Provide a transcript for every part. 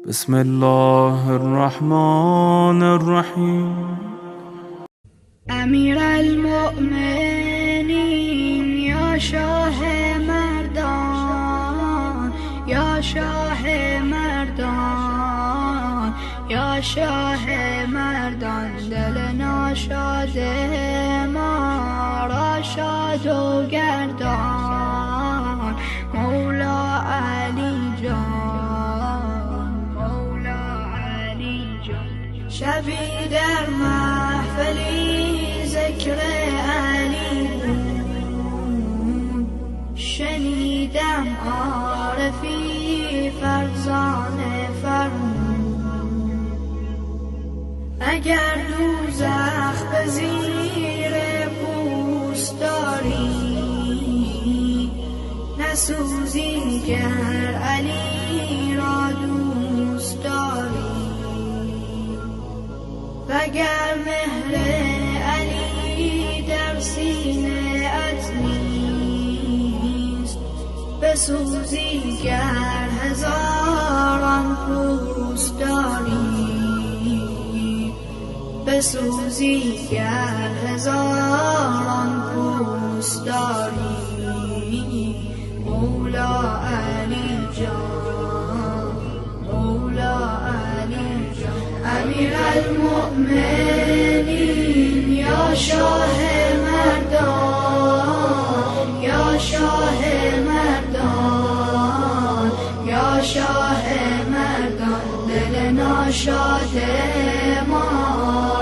बिस्मिल्लाहिर्रहमानिर्रहीम। امیر المؤمنین یا شاه مردان، یا شاه مردان، یا شاه مردان، دل ناشاد ما را شاد و گردان. مولا علی جان، مولا علی جان. شبی در محفلی ذکر علی بود، شنیدم عارفی فرزانه فرمود، اگر دوزخ به زیر پوست داری، نسوزی گر علی را دوست داری. وگر مهر علی در سینه ات نیست، بسوزی گر هزاران پوست داری، بسوزی گر هزاران پوست داری. مولا علی جان، مولا علی جان. امیر المؤمنین یا شاه مردان، یا شاه مردان، یا شاه مردان، دل ناشاد ما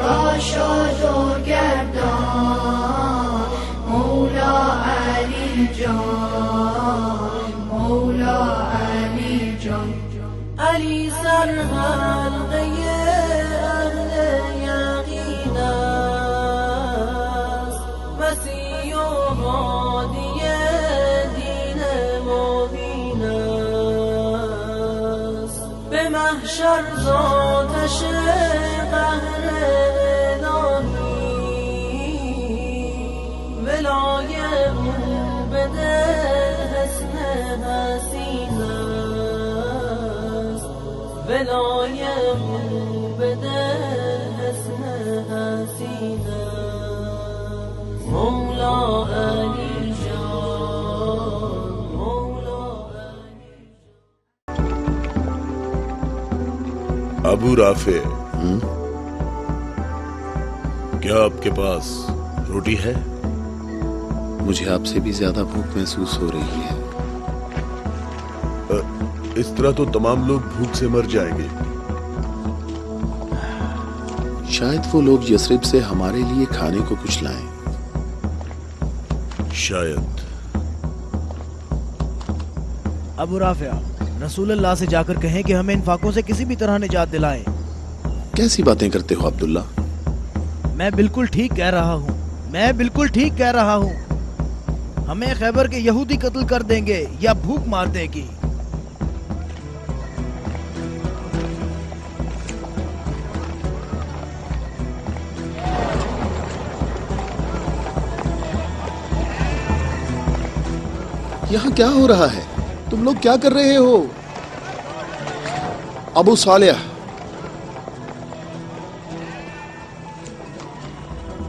را شاد و گردان. مولا علی جان، مولا علی جان. علی سرحلقه اهل یقین است، مسیح و هادی دین مبین است. به محشر ذاتش قهر الهی، ولای او بده حسن حسین است، ولای او بده حسن حسین است. مولا علی جان، مولا علی. अबू राफे, क्या आपके पास रोटी है? मुझे आपसे भी ज्यादा भूख महसूस हो रही है। इस तरह तो तमाम लोग भूख से मर जाएंगे। शायद वो लोग यसरिब से हमारे लिए खाने को कुछ लाएं। शायद। अबू राफिया, रसूलुल्लाह से जाकर कहें कि हमें इन फाकों से किसी भी तरह निजात दिलाएं। कैसी बातें करते हो अब्दुल्ला? मैं बिल्कुल ठीक कह रहा हूँ, मैं बिल्कुल ठीक कह रहा हूँ। हमें खैबर के यहूदी कत्ल कर देंगे या भूख मार देगी। यहाँ क्या हो रहा है? तुम लोग क्या कर रहे हो? अबू सालेह,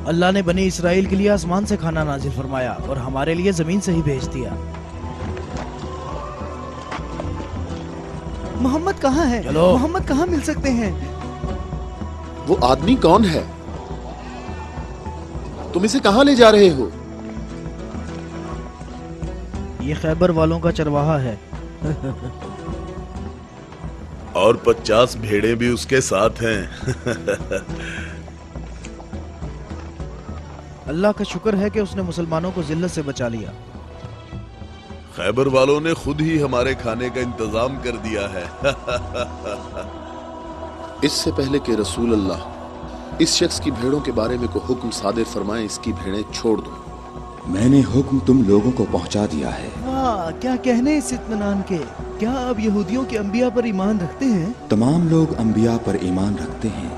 अल्लाह ने बनी इसराइल के लिए आसमान से खाना नाजिल फरमाया और हमारे लिए जमीन से ही भेज दिया। मोहम्मद कहाँ है? चलो। मोहम्मद कहाँ मिल सकते हैं? वो आदमी कौन है? तुम इसे कहाँ ले जा रहे हो? ये खैबर वालों का चरवाहा है। और 50 भेड़ें भी उसके साथ हैं। अल्लाह का शुक्र है कि उसने मुसलमानों को जिल्लत से बचा लिया। खैबर वालों ने खुद ही हमारे खाने का इंतजाम कर दिया है। इससे पहले कि रसूल अल्लाह इस शख्स की भेड़ों के बारे में को हुक्म सादिर फरमाए, इसकी भेड़ें छोड़ दो। मैंने हुक्म तुम लोगों को पहुंचा दिया है। वाह, क्या कहने इस इत्मीनान के। क्या अब यहूदियों के अंबिया पर ईमान रखते हैं? तमाम लोग अंबिया पर ईमान रखते हैं,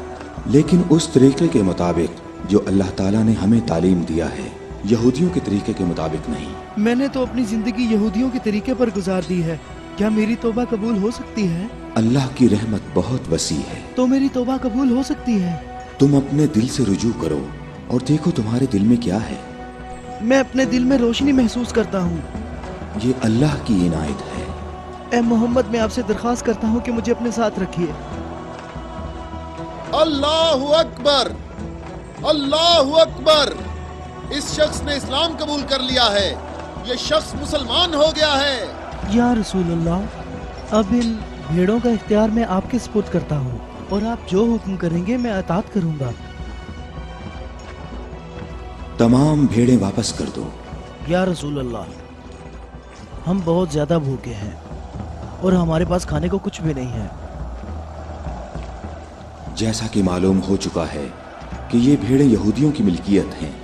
लेकिन उस तरीके के मुताबिक जो अल्लाह ताला ने हमें तालीम दिया है, यहूदियों के तरीके के मुताबिक नहीं। मैंने तो अपनी जिंदगी यहूदियों के तरीके पर गुजार दी है। क्या मेरी तौबा कबूल हो सकती है? अल्लाह की रहमत बहुत वसी है। तो मेरी तौबा कबूल हो सकती है? तुम अपने दिल से रुजू करो और देखो तुम्हारे दिल में क्या है। मैं अपने दिल में रोशनी महसूस करता हूँ। ये अल्लाह की इनायत है। ए मोहम्मद, मैं आपसे दरख्वास्त करता हूँ कि मुझे अपने साथ रखिए। अल्लाहु अकबर, अल्लाहु अकबर। इस शख्स ने इस्लाम कबूल कर लिया है। ये शख्स मुसलमान हो गया है। या रसूल अल्लाह, अब इन भेड़ों का इख्तियार मैं आपके सुपुर्द करता हूँ और आप जो हुक्म करेंगे मैं अताअत करूँगा। तमाम भेड़ें वापस कर दो। या रसूल अल्लाह, हम बहुत ज्यादा भूखे हैं और हमारे पास खाने को कुछ भी नहीं है। जैसा कि मालूम हो चुका है कि ये भेड़ें यहूदियों की मिल्कियत हैं,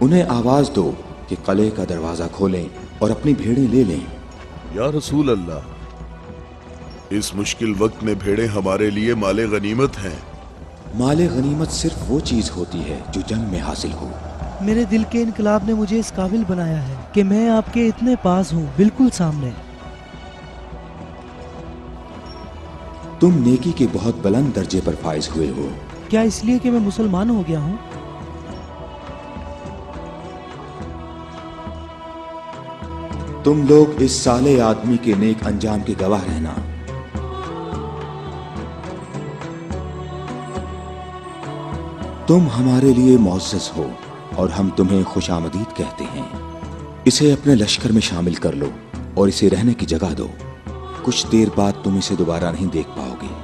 उन्हें आवाज दो कि किले का दरवाजा खोलें और अपनी भेड़ें ले लें। या रसूल अल्लाह, इस मुश्किल वक्त में भेड़ें हमारे लिए माले गनीमत हैं। माले गनीमत सिर्फ वो चीज होती है जो जंग में हासिल हो। मेरे दिल के इनकलाब ने मुझे इस काबिल बनाया है कि मैं आपके इतने पास हूँ, बिल्कुल सामने। तुम नेकी के बहुत बुलंद दर्जे पर फाइज हुए हो। क्या इसलिए कि मैं मुसलमान हो गया हूँ? तुम लोग इस साले आदमी के नेक अंजाम के गवाह रहना। तुम हमारे लिए मुअज़्ज़ज़ हो और हम तुम्हें खुशामदीद कहते हैं। इसे अपने लश्कर में शामिल कर लो और इसे रहने की जगह दो। कुछ देर बाद तुम इसे दोबारा नहीं देख पाओगे।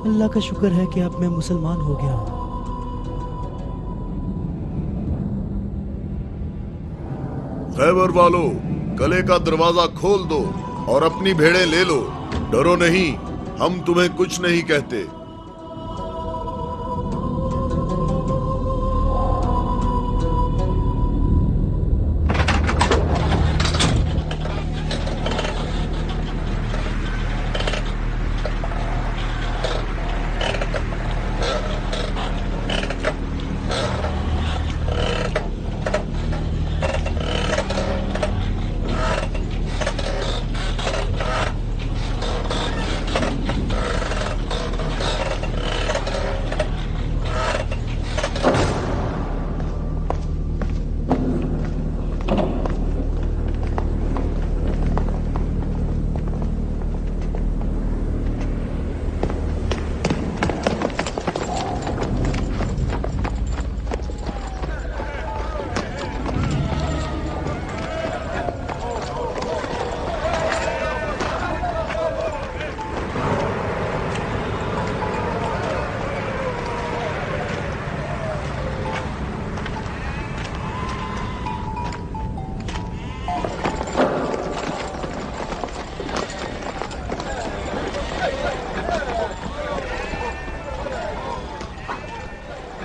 अल्लाह का शुक्र है कि अब मैं मुसलमान हो गया हूँ। खैबर वालों, किले का दरवाजा खोल दो और अपनी भेड़ें ले लो। डरो नहीं, हम तुम्हें कुछ नहीं कहते।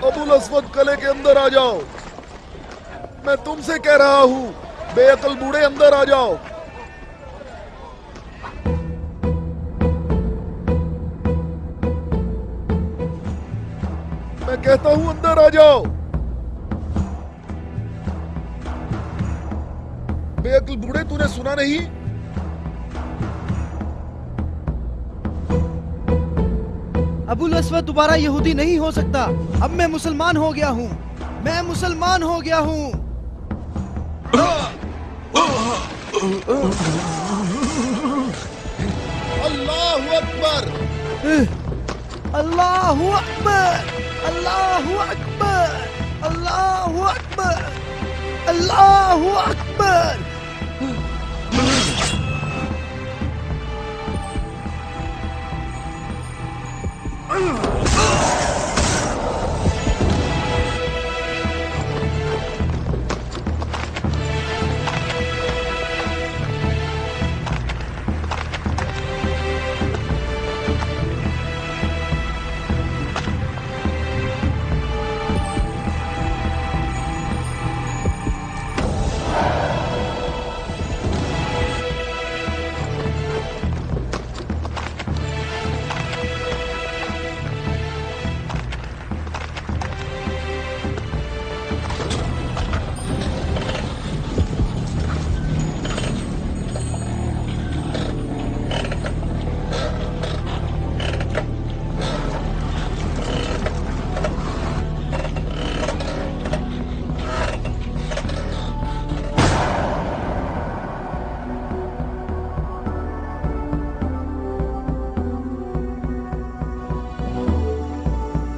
अबुल अस्वद, किले के अंदर आ जाओ। मैं तुमसे कह रहा हूं, बेअक्ल बूढ़े अंदर आ जाओ। मैं कहता हूं अंदर आ जाओ। बेअक्ल बूढ़े, तूने सुना नहीं? अबुल अस्वद दोबारा यहूदी नहीं हो सकता। अब मैं मुसलमान हो गया हूँ। मैं मुसलमान हो गया हूँ। अल्लाहु अकबर, अल्लाहु अकबर, अल्लाहु अकबर, अल्लाहु अकबर, अल्लाहु अकबर।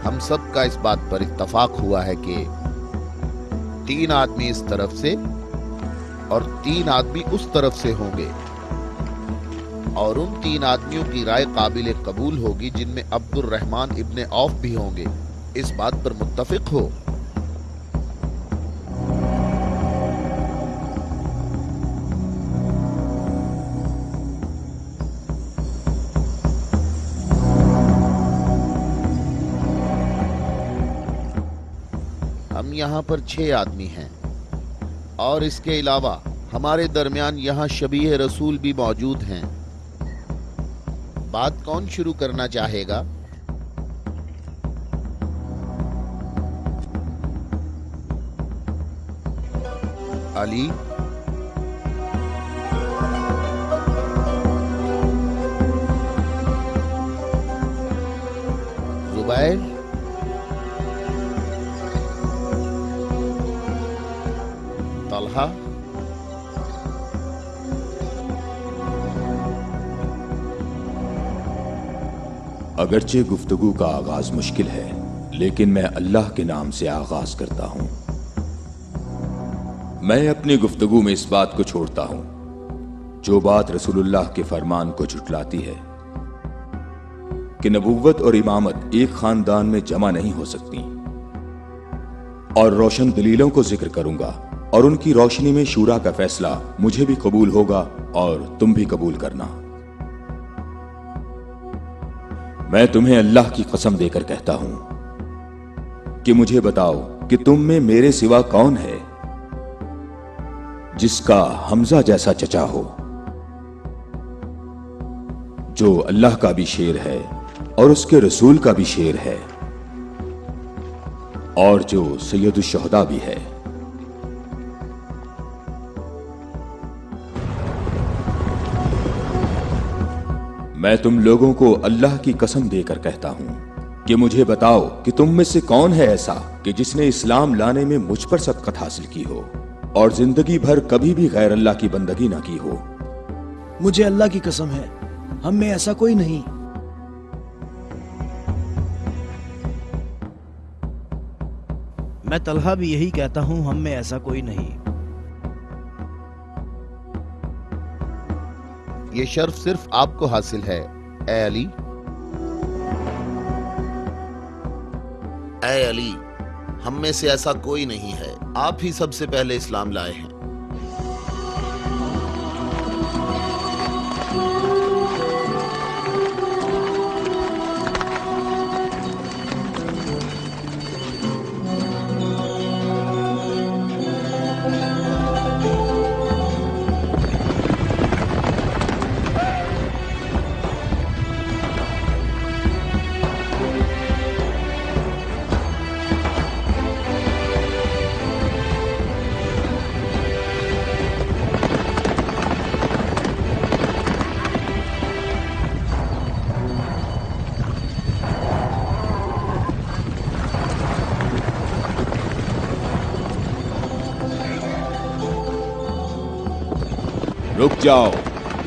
हम सब का इस बात पर इत्तफाक हुआ है कि 3 आदमी इस तरफ से और 3 आदमी उस तरफ से होंगे, और उन 3 आदमियों की राय काबिल कबूल होगी जिनमें अब्दुल रहमान इब्ने औफ भी होंगे। इस बात पर मुत्तफिक हो? हम यहाँ पर 6 आदमी हैं, और इसके अलावा हमारे दरमियान यहाँ शबीह रसूल भी मौजूद हैं। बात कौन शुरू करना चाहेगा? अली? जुबैर? तलहा? अगरचे गुफ्तगू का आगाज मुश्किल है, लेकिन मैं अल्लाह के नाम से आगाज करता हूं। मैं अपनी गुफ्तगू में इस बात को छोड़ता हूं जो बात रसूलुल्लाह के फरमान को झुटलाती है कि नबूवत और इमामत एक खानदान में जमा नहीं हो सकती, और रोशन दलीलों को जिक्र करूंगा, और उनकी रोशनी में शूरा का फैसला मुझे भी कबूल होगा और तुम भी कबूल करना। मैं तुम्हें अल्लाह की कसम देकर कहता हूं कि मुझे बताओ कि तुम में मेरे सिवा कौन है जिसका हमजा जैसा चचा हो, जो अल्लाह का भी शेर है और उसके रसूल का भी शेर है, और जो सैयदुश शुहदा भी है। मैं तुम लोगों को अल्लाह की कसम देकर कहता हूं कि मुझे बताओ कि तुम में से कौन है ऐसा कि जिसने इस्लाम लाने में मुझ पर सबकत हासिल की हो और जिंदगी भर कभी भी गैर अल्लाह की बंदगी ना की हो। मुझे अल्लाह की कसम है, हम में ऐसा कोई नहीं। मैं तलहा भी यही कहता हूं, हम में ऐसा कोई नहीं। ये शर्फ सिर्फ आपको हासिल है, ए अली। ए अली, हम में से ऐसा कोई नहीं है, आप ही सबसे पहले इस्लाम लाए हैं।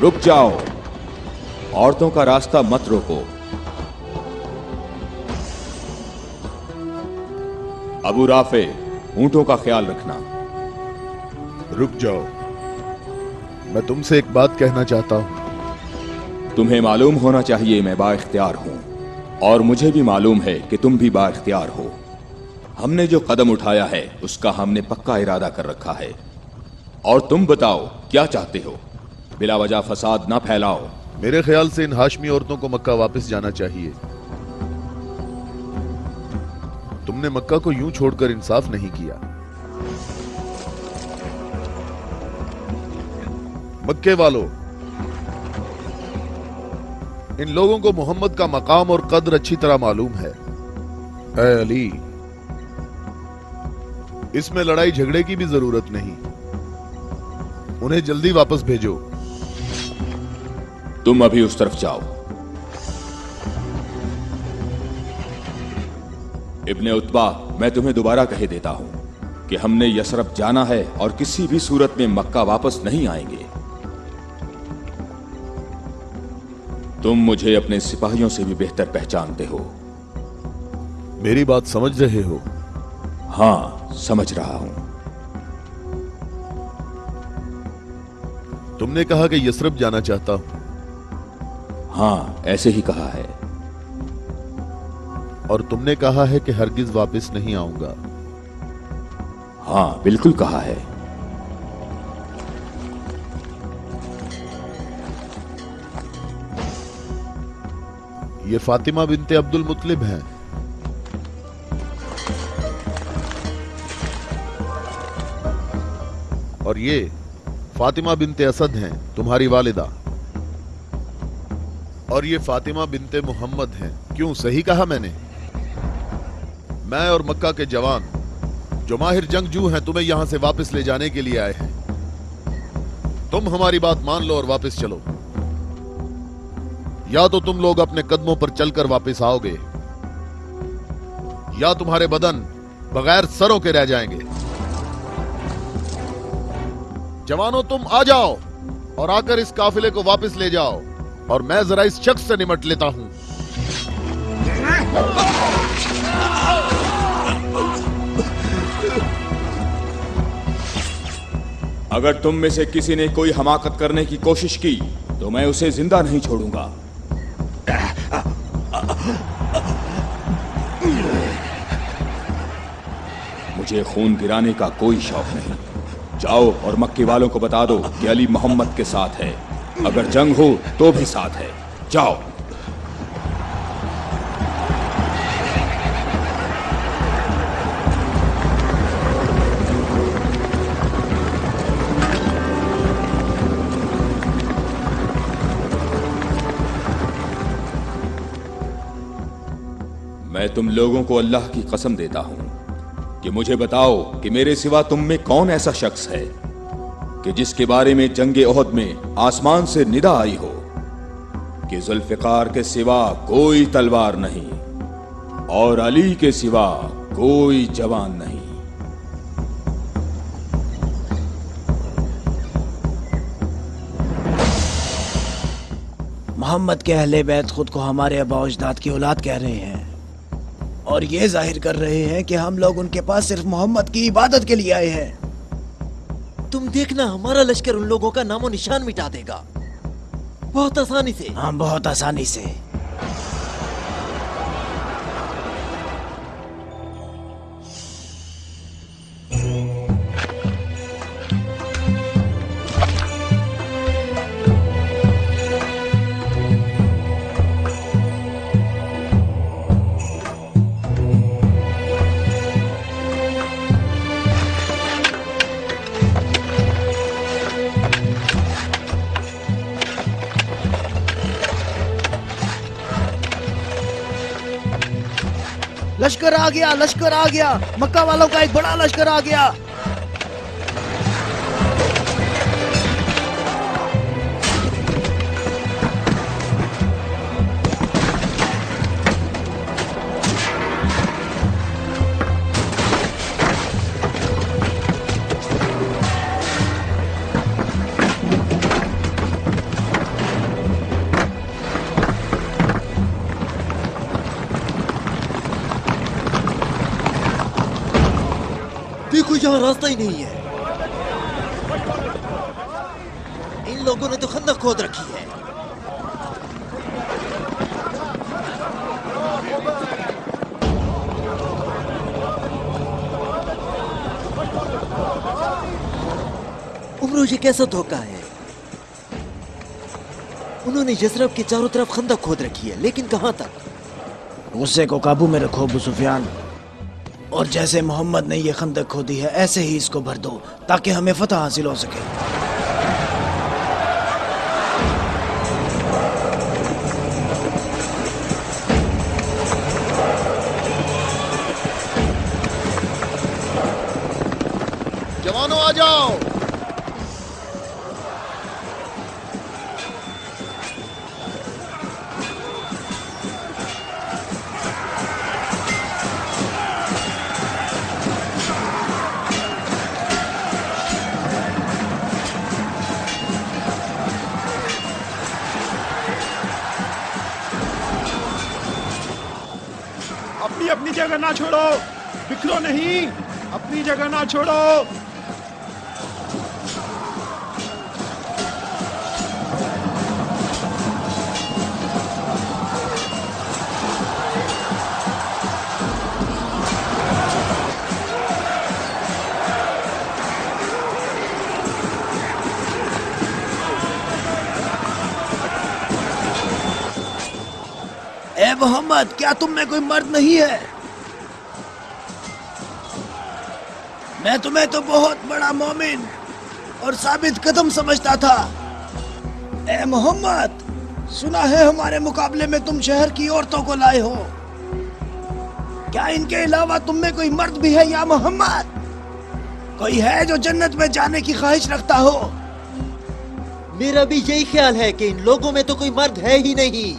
रुक जाओ, औरतों का रास्ता मत रोको। अबू राफे, ऊंटों का ख्याल रखना। रुक जाओ, मैं तुमसे एक बात कहना चाहता हूं। तुम्हें मालूम होना चाहिए मैं बाइख्तियार हूं, और मुझे भी मालूम है कि तुम भी बाइख्तियार हो। हमने जो कदम उठाया है उसका हमने पक्का इरादा कर रखा है। और तुम बताओ क्या चाहते हो? बिला वजह फसाद ना फैलाओ। मेरे ख्याल से इन हाशमी औरतों को मक्का वापस जाना चाहिए। तुमने मक्का को यूं छोड़कर इंसाफ नहीं किया। मक्के वालों, इन लोगों को मोहम्मद का मकाम और कद्र अच्छी तरह मालूम है। ऐ अली, इसमें लड़ाई झगड़े की भी जरूरत नहीं। उन्हें जल्दी वापस भेजो। तुम अभी उस तरफ जाओ। इब्ने उतबा, मैं तुम्हें दोबारा कह देता हूं कि हमने यसरब जाना है और किसी भी सूरत में मक्का वापस नहीं आएंगे। तुम मुझे अपने सिपाहियों से भी बेहतर पहचानते हो। मेरी बात समझ रहे हो? हां, समझ रहा हूं। तुमने कहा कि यसरब जाना चाहता हूं। हां, ऐसे ही कहा है। और तुमने कहा है कि हरगिज वापस नहीं आऊंगा। हां, बिल्कुल कहा है। ये फातिमा बिनते अब्दुल मुत्तलिब हैं। और ये फातिमा बिनते असद हैं, तुम्हारी वालिदा। और ये फातिमा बिनते मोहम्मद हैं। क्यों, सही कहा मैंने? मैं और मक्का के जवान जो माहिर जंगजू हैं तुम्हें यहां से वापस ले जाने के लिए आए हैं। तुम हमारी बात मान लो और वापस चलो। या तो तुम लोग अपने कदमों पर चलकर वापस आओगे, या तुम्हारे बदन बगैर सरों के रह जाएंगे। जवानों, तुम आ जाओ और आकर इस काफिले को वापस ले जाओ, और मैं जरा इस शख्स से निमट लेता हूं। अगर तुम में से किसी ने कोई हमाकत करने की कोशिश की तो मैं उसे जिंदा नहीं छोड़ूंगा। मुझे खून गिराने का कोई शौक नहीं। जाओ और मक्के वालों को बता दो कि अली मोहम्मद के साथ है। अगर जंग हो तो भी साथ है। जाओ। मैं तुम लोगों को अल्लाह की कसम देता हूं कि मुझे बताओ कि मेरे सिवा तुम में कौन ऐसा शख्स है कि जिसके बारे में जंगे ओहद में आसमान से निदा आई हो कि जुल्फिकार के सिवा कोई तलवार नहीं और अली के सिवा कोई जवान नहीं। मोहम्मद के अहले बैत खुद को हमारे आबा अजदाद की औलाद कह रहे हैं और ये जाहिर कर रहे हैं कि हम लोग उनके पास सिर्फ मोहम्मद की इबादत के लिए आए हैं। तुम देखना, हमारा लश्कर उन लोगों का नामो निशान मिटा देगा, बहुत आसानी से। हाँ, बहुत आसानी से। लश्कर आ गया, लश्कर आ गया। मक्का वालों का एक बड़ा लश्कर आ गया। रास्ता ही नहीं है। इन लोगों ने तो खंदक खोद रखी है। उमरो, ये कैसा धोखा है? उन्होंने यसरब के चारों तरफ खंदक खोद रखी है, लेकिन कहां तक? गुस्से को काबू में रखो अबू सुफियान, और जैसे मोहम्मद ने ये खंदक खोदी है ऐसे ही इसको भर दो ताकि हमें फतह हासिल हो सके। जवानों आ जाओ। अपनी अपनी जगह ना छोड़ो, बिखरो नहीं, अपनी जगह ना छोड़ो। ए मोहम्मद, क्या तुम में कोई मर्द नहीं है? मैं तुम्हें तो बहुत बड़ा मोमिन और साबित कदम समझता था। ए मोहम्मद, सुना है हमारे मुकाबले में तुम शहर की औरतों को लाए हो। क्या इनके अलावा तुम में कोई मर्द भी है या मोहम्मद? कोई है जो जन्नत में जाने की ख्वाहिश रखता हो? मेरा भी यही ख्याल है कि इन लोगों में तो कोई मर्द है ही नहीं।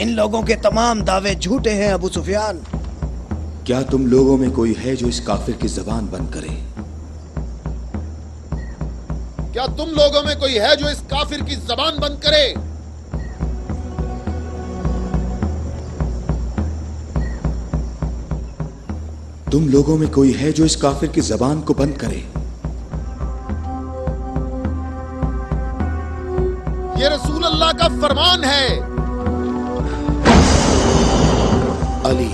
इन लोगों के तमाम दावे झूठे हैं अबू सुफियान। क्या तुम लोगों में कोई है जो इस काफिर की जबान बंद करे? क्या तुम लोगों में कोई है जो इस काफिर की जबान बंद करे? तुम लोगों में कोई है जो इस काफिर की जबान को बंद करे? ये रसूल अल्लाह का फरमान है। अली,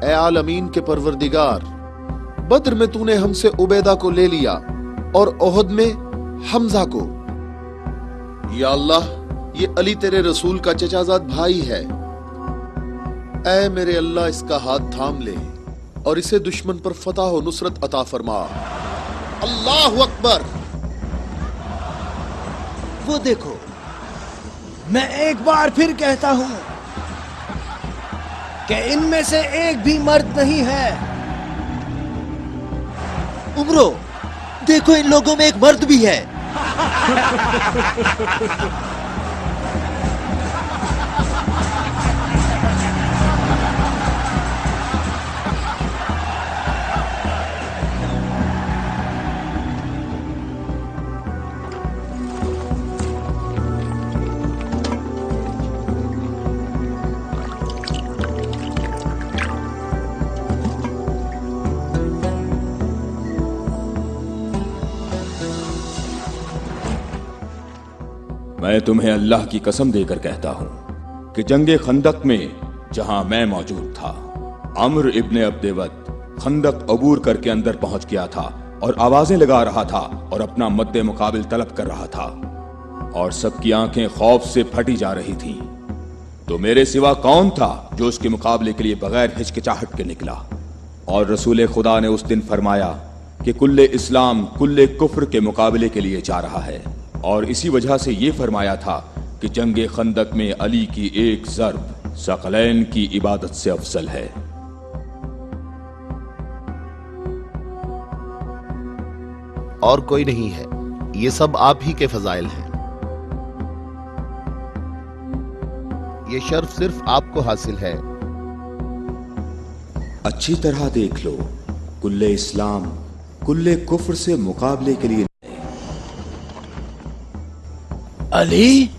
ए आलमीन के परवरदिगार, बद्र में तूने हमसे उबैदा को ले लिया और ओहद में हमजा को। या अल्लाह, ये अली तेरे रसूल का चचाजाद भाई है। ऐ मेरे अल्लाह, इसका हाथ थाम ले और इसे दुश्मन पर फतह और नुसरत अता फरमा। अल्लाह अकबर। वो देखो, मैं एक बार फिर कहता हूं कि इनमें से एक भी मर्द नहीं है। उमरो, देखो इन लोगों में एक मर्द भी है। मैं तुम्हें अल्लाह की कसम देकर कहता हूं कि जंगे खंदक में जहां मैं मौजूद था, अम्र इब्ने अब्देवत खंदक अबूर करके अंदर पहुंच गया था और आवाजें लगा रहा था और अपना मद्दे मुकाबिल तलब कर रहा था, और सबकी आंखें खौफ से फटी जा रही थीं। तो मेरे सिवा कौन था जो उसके मुकाबले के लिए बगैर हिचकिचाहट के निकला? और रसूल खुदा ने उस दिन फरमाया कि कुल्ले इस्लाम कुल्ले कुफ्र के मुकाबले के लिए जा रहा है, और इसी वजह से ये फरमाया था کہ जंग खंदक में अली की एक ज़र्ब सकलैन की इबादत से अफजल है। और कोई नहीं है, ये सब आप ही के फजाइल हैं। ये शर्फ सिर्फ आपको हासिल है। अच्छी तरह देख लो, कुल्ले इस्लाम कुल्ले कुफ्र से मुकाबले के लिए अली,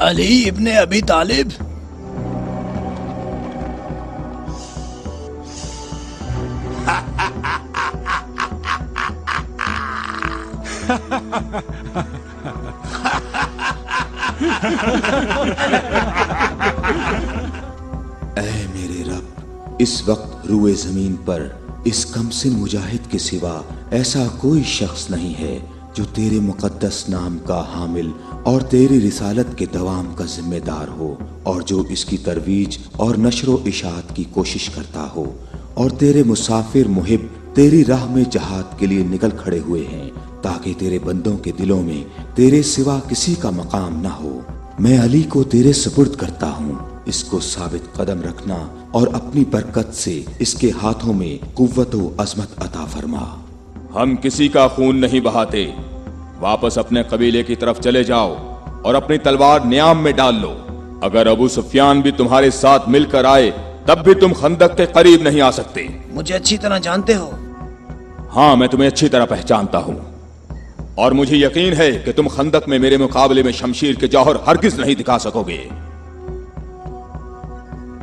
अली इब्ने अबी तालिब। ऐ मेरे रब, इस वक्त रुए जमीन पर इस कमसिन मुजाहिद के सिवा ऐसा कोई शख्स नहीं है जो तेरे मुकद्दस नाम का हामिल और तेरी रिसालत के दवाम का जिम्मेदार हो, और जो इसकी तरवीज और नशरो इशात की कोशिश करता हो, और तेरे मुसाफिर मुहिब तेरी राह में जहाद के लिए निकल खड़े हुए हैं, ताकि तेरे बंदों के दिलों में तेरे सिवा किसी का मकाम ना हो। मैं अली को तेरे सुपुर्द करता हूँ, इसको साबित कदम रखना और अपनी बरकत से इसके हाथों में कुव्वत व अजमत अता फरमा। हम किसी का खून नहीं बहाते, वापस अपने कबीले की तरफ चले जाओ और अपनी तलवार न्याम में डाल लो। अगर अबू सुफियान भी तुम्हारे साथ मिलकर आए तब भी तुम खंदक के करीब नहीं आ सकते। मुझे अच्छी तरह जानते हो? हाँ, मैं तुम्हें अच्छी तरह पहचानता हूँ, और मुझे यकीन है कि तुम खंदक में मेरे मुकाबले में शमशीर के जौहर हरगिज नहीं दिखा सकोगे।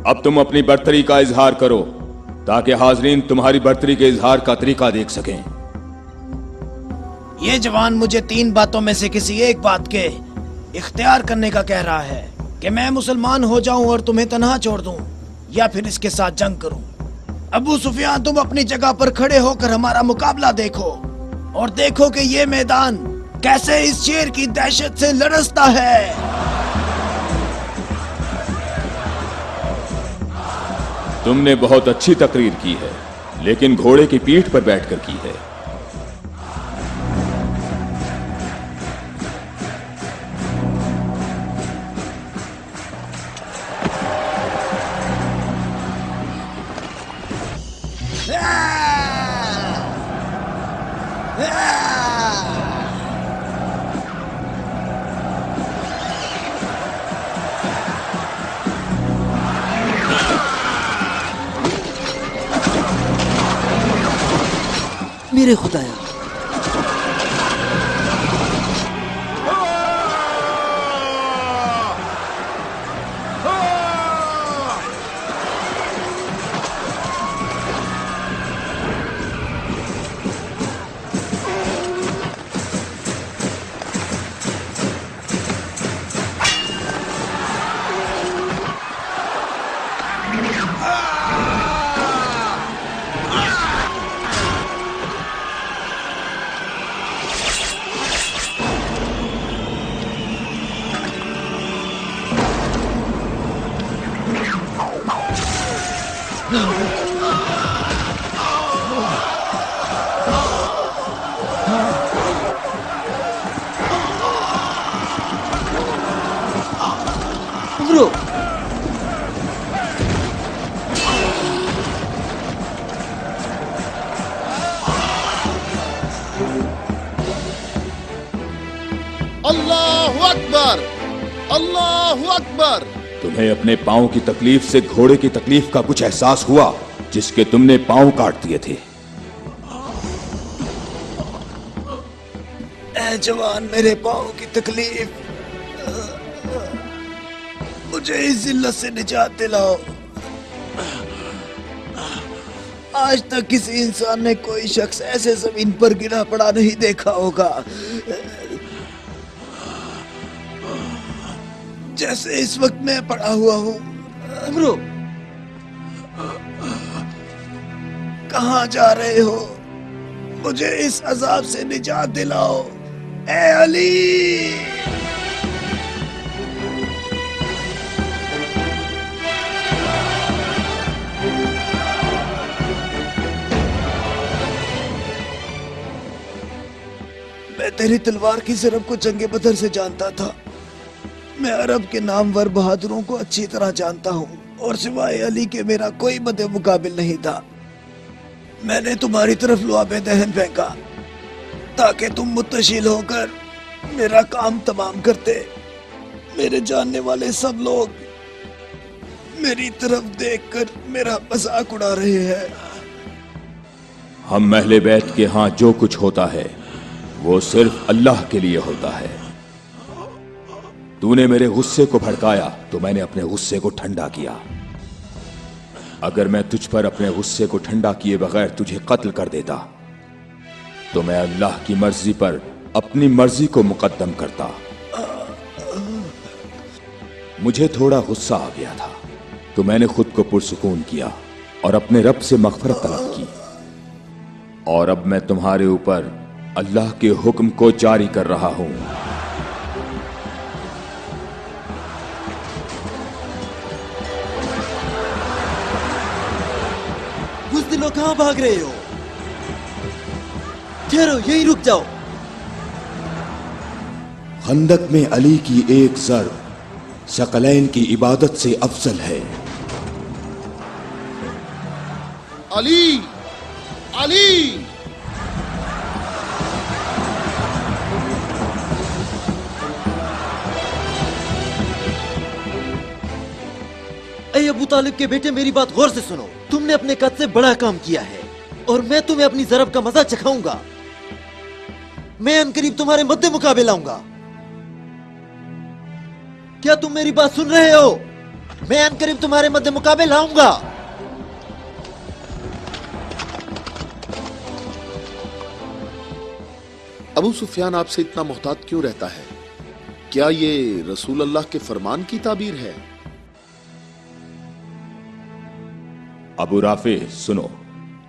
अब तुम अपनी बर्तरी का इजहार करो, ताकि हाजरीन तुम्हारी बर्तरी के इजहार का तरीका देख सकें। ये जवान मुझे 3 बातों में से किसी एक बात के इख्तियार करने का कह रहा है, कि मैं मुसलमान हो जाऊं और तुम्हें तन्हा छोड़ दूं, या फिर इसके साथ जंग करूं। अबू सुफियान, तुम अपनी जगह पर खड़े होकर हमारा मुकाबला देखो, और देखो कि ये मैदान कैसे इस शेर की दहशत से लरसता है। तुमने बहुत अच्छी तकरीर की है, लेकिन घोड़े की पीठ पर बैठकर की है। मेरे खुदाया, उमरो, अल्लाहु अकबर, अल्लाहु अकबर। तुम्हें अपने पांव की तकलीफ से घोड़े की तकलीफ का कुछ एहसास हुआ, जिसके तुमने पांव काट दिए थे? ऐ जवान, मेरे पाँव की तकलीफ, मुझे इस जिल्लत से निजात दिलाओ। आज तक किसी इंसान ने कोई शख्स ऐसे जमीन पर गिरा पड़ा नहीं देखा होगा, जैसे इस वक्त मैं पड़ा हुआ हूँ। उमरो, कहाँ जा रहे हो? मुझे इस अजाब से निजात दिलाओ, ए अली। मैं तेरी तलवार की ज़रब को जंगे बदर से जानता था। मैं अरब के नामवर बहादुरों को अच्छी तरह जानता हूँ और सिवाय अली के मेरा कोई मद्दे मुकाबिल नहीं था। मैंने तुम्हारी तरफ लुआबे दहन फेंका ताकि तुम मुत्तशिल होकर मेरा काम तमाम करते। मेरे जानने वाले सब लोग मेरी तरफ देखकर मेरा मजाक उड़ा रहे हैं। हम अहले बैत के यहाँ जो कुछ होता है वो सिर्फ अल्लाह के लिए होता है। तूने मेरे गुस्से को भड़काया तो मैंने अपने गुस्से को ठंडा किया। अगर मैं तुझ पर अपने गुस्से को ठंडा किए बगैर तुझे कत्ल कर देता तो मैं अल्लाह की मर्जी पर अपनी मर्जी को मुकद्दम करता। मुझे थोड़ा गुस्सा आ गया था तो मैंने खुद को पुरसुकून किया और अपने रब से मग़फ़िरत तलब की। और अब मैं तुम्हारे ऊपर अल्लाह के हुक्म को जारी कर रहा हूं। बुज़दिलों कहां भाग रहे हो? ठहरो, यहीं रुक जाओ। खंदक में अली की एक ज़र्ब सकलैन की इबादत से अफजल है। अली, अली! ऐ अबू तालिब के बेटे, मेरी बात गौर से सुनो। तुमने अपने कद से बड़ा काम किया है और मैं तुम्हें अपनी ज़रब का मजा चखाऊंगा। मैं अनकरीब तुम्हारे मद्दे मुकाबले लाऊंगा। क्या तुम मेरी बात सुन रहे हो? मैं अनकरीब तुम्हारे मद्दे मुकाबले लाऊंगा। अबू सुफियान आपसे इतना मोहतात क्यों रहता है? क्या ये रसूल अल्लाह के फरमान की ताबीर है? अबू राफे सुनो,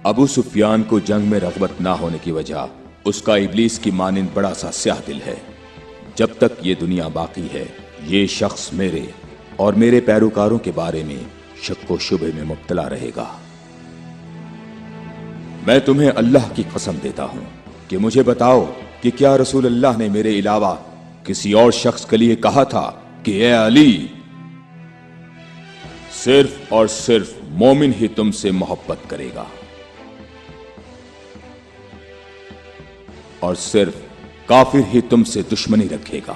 अबू सुफियान को जंग में रग़बत ना होने की वजह उसका इब्लीस की मानिंद बड़ा सा स्याह दिल है। जब तक ये दुनिया बाकी है ये शख्स मेरे और मेरे पैरोकारों के बारे में शक व शुबे में मुब्तला रहेगा। मैं तुम्हें अल्लाह की कसम देता हूं कि मुझे बताओ कि क्या रसूल अल्लाह ने मेरे अलावा किसी और शख्स के लिए कहा था कि ए अली, सिर्फ और सिर्फ मोमिन ही तुमसे मोहब्बत करेगा और सिर्फ काफिर ही तुमसे दुश्मनी रखेगा।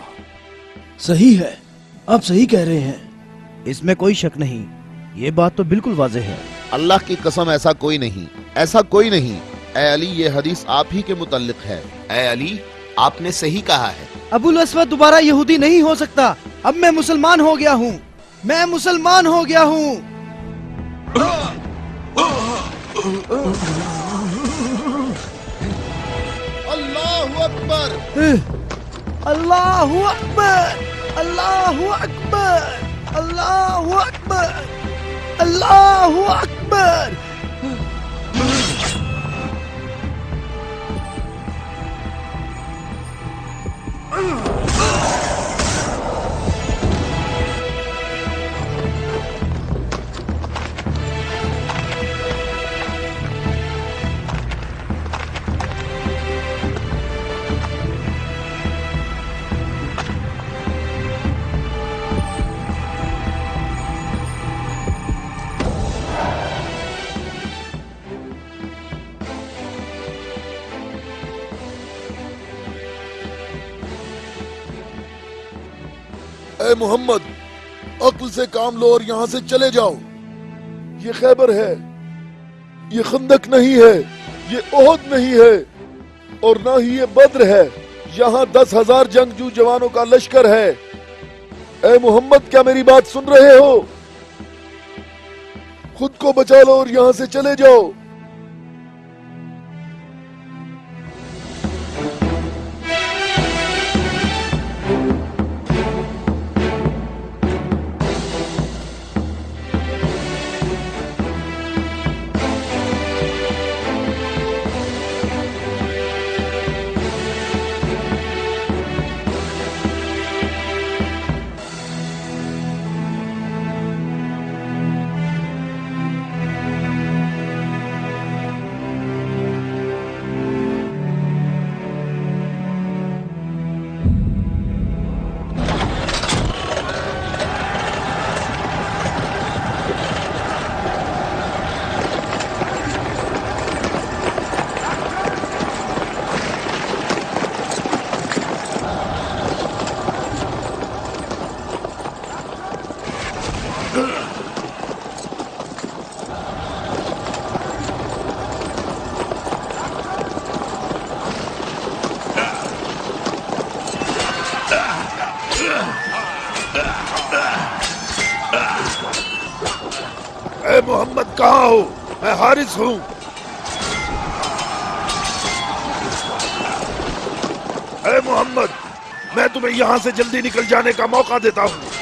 सही है, आप सही कह रहे हैं, इसमें कोई शक नहीं। ये बात तो बिल्कुल वाज़ेह है। अल्लाह की कसम, ऐसा कोई नहीं, ऐसा कोई नहीं। ए अली, ये हदीस आप ही के मुतल्लिक है। ए अली, आपने सही कहा है। अबुल अस्वद दोबारा यहूदी नहीं हो सकता। अब मैं मुसलमान हो गया हूँ, मैं मुसलमान हो गया हूँ। अल्लाहु अकबर! अल्लाहु अकबर, अल्लाहु अकबर, अल्लाहु अकबर, अल्लाहु अकबर। ए मोहम्मद, अक्ल से काम लो और यहाँ से चले जाओ। ये खैबर है, ये खंदक नहीं है, ये ओहद नहीं है और ना ही ये बद्र है। यहाँ 10,000 जंगजू जवानों का लश्कर है। ए मोहम्मद, क्या मेरी बात सुन रहे हो? खुद को बचा लो और यहाँ से चले जाओ। ए मोहम्मद कहाँ हो? मैं हारिस हूँ। ए मोहम्मद, मैं तुम्हें यहाँ से जल्दी निकल जाने का मौका देता हूँ,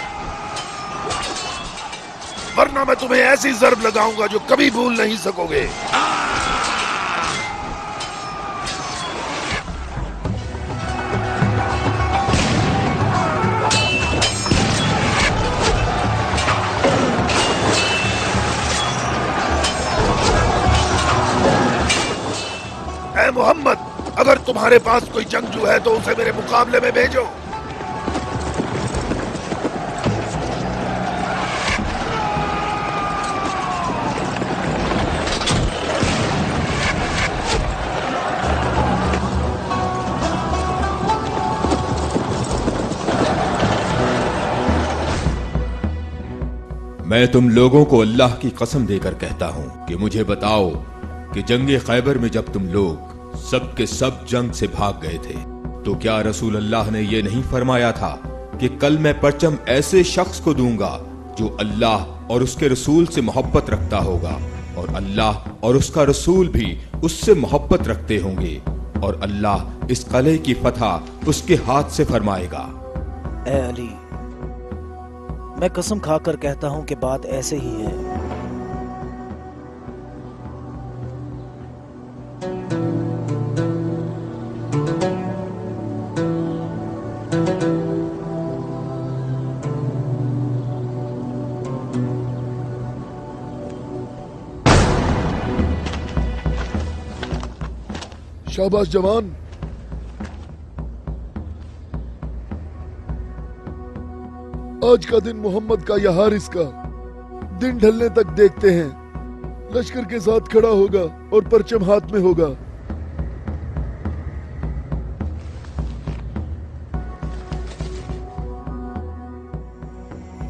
वरना मैं तुम्हें ऐसी ज़र्ब लगाऊंगा जो कभी भूल नहीं सकोगे। ए मोहम्मद, अगर तुम्हारे पास कोई जंगजू है तो उसे मेरे मुकाबले में भेजो। मैं तुम लोगों को अल्लाह की कसम देकर कहता हूं कि मुझे बताओ कि जंगे खैबर में जब तुम लोग सब के सब जंग से भाग गए थे तो क्या रसूल अल्लाह ने यह नहीं फरमाया था कि कल मैं परचम ऐसे शख्स को दूंगा जो अल्लाह और उसके रसूल से मोहब्बत रखता होगा और अल्लाह और उसका रसूल भी उससे मोहब्बत रखते होंगे और अल्लाह इस कले की फतह उसके हाथ से फरमाएगा। ए अली, मैं कसम खाकर कहता हूं कि बात ऐसे ही है। शाबाश जवान। आज का दिन मोहम्मद का या हारिस का दिन ढलने तक देखते हैं। लश्कर के साथ खड़ा होगा और परचम हाथ में होगा।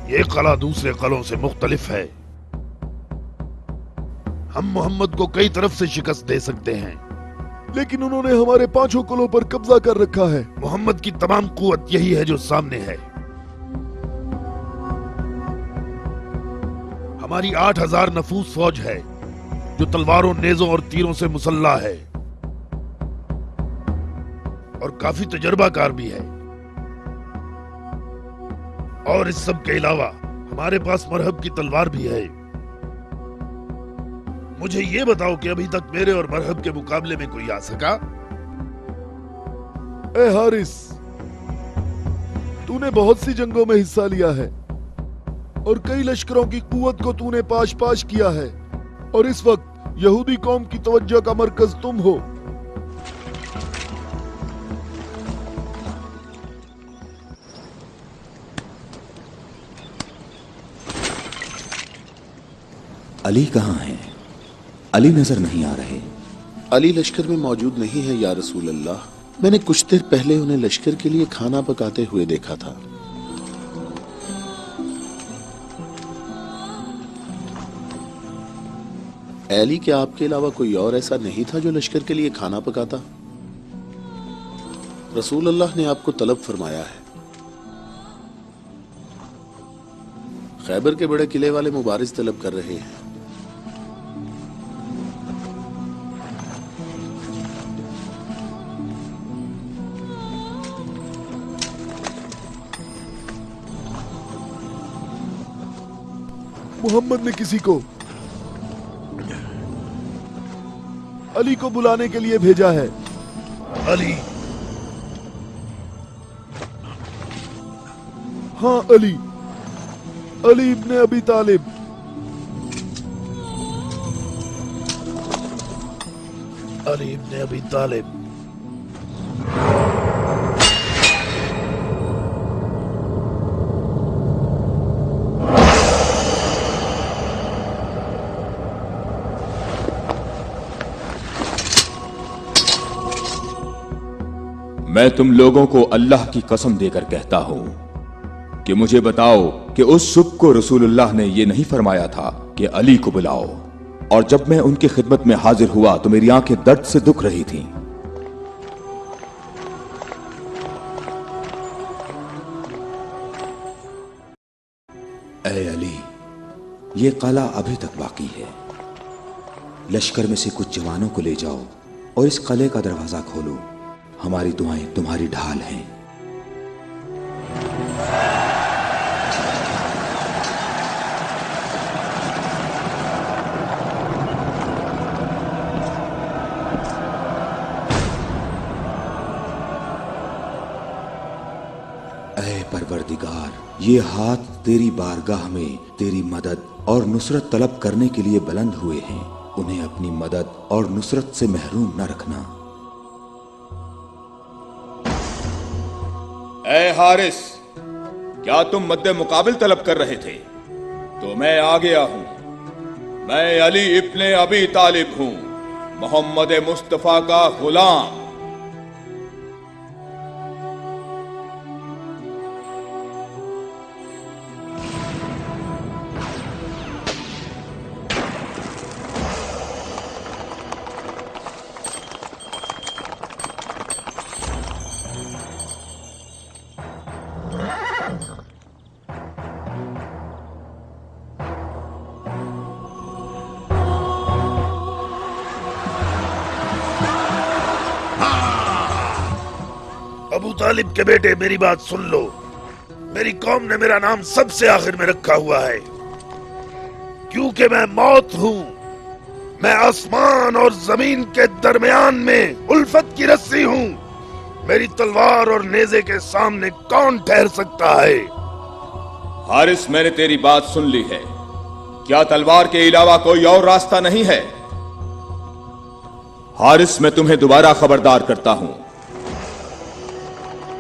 ये कला दूसरे कलों से मुख्तलिफ है। हम मोहम्मद को कई तरफ से शिकस्त दे सकते हैं, लेकिन उन्होंने हमारे पांचों कुलों पर कब्जा कर रखा है। मोहम्मद की तमाम कुव्वत यही है जो सामने है। हमारी 8000 नफूस फौज है जो तलवारों, नेजों और तीरों से मुसल्ला है और काफी तजर्बाकार भी है। और इस सब के अलावा हमारे पास मरहब की तलवार भी है। मुझे ये बताओ कि अभी तक मेरे और मरहब के मुकाबले में कोई आ सका? ए हारिस, तूने बहुत सी जंगों में हिस्सा लिया है और कई लश्करों की कुव्वत को तूने पाश पाश किया है और इस वक्त यहूदी कौम की तवज्जो का मरकज तुम हो। अली कहाँ हैं? अली नजर नहीं आ रहे। अली लश्कर में मौजूद नहीं है या रसूल अल्लाह। मैंने कुछ देर पहले उन्हें लश्कर के लिए खाना पकाते हुए देखा था। अली, क्या आपके अलावा कोई और ऐसा नहीं था जो लश्कर के लिए खाना पकाता? रसूल अल्लाह ने आपको तलब फरमाया है। खैबर के बड़े किले वाले मुबारिज तलब कर रहे हैं। मोहम्मद ने किसी को अली को बुलाने के लिए भेजा है। अली? हाँ, अली। अली इब्ने अबी तालिब। अली इब्ने अबी तालिब। मैं तुम लोगों को अल्लाह की कसम देकर कहता हूं कि मुझे बताओ कि उस सुबह को रसूलुल्लाह ने ये नहीं फरमाया था कि अली को बुलाओ, और जब मैं उनकी खिदमत में हाजिर हुआ तो मेरी आंखें दर्द से दुख रही थीं। ऐ अली, ये कला अभी तक बाकी है। लश्कर में से कुछ जवानों को ले जाओ और इस किले का दरवाजा खोलो। हमारी दुआएं तुम्हारी ढाल हैं। ऐ परवरदिगार, ये हाथ तेरी बारगाह में तेरी मदद और नुसरत तलब करने के लिए बुलंद हुए हैं। उन्हें अपनी मदद और नुसरत से महरूम न रखना। ऐ हारिस, क्या तुम मद्दे मुकाबिल तलब कर रहे थे? तो मैं आ गया हूं। मैं अली इब्ने अबी तालिब हूं, मोहम्मद मुस्तफा का गुलाम। अबू तालिब के बेटे, मेरी बात सुन लो। मेरी कौम ने मेरा नाम सबसे आखिर में रखा हुआ है, क्योंकि मैं मौत हूं। मैं आसमान और जमीन के दरमियान में उल्फत की रस्सी हूं। मेरी तलवार और नेज़े के सामने कौन ठहर सकता है? हारिस, मैंने तेरी बात सुन ली है। क्या तलवार के अलावा कोई और रास्ता नहीं है? हारिस, मैं तुम्हें दोबारा खबरदार करता हूं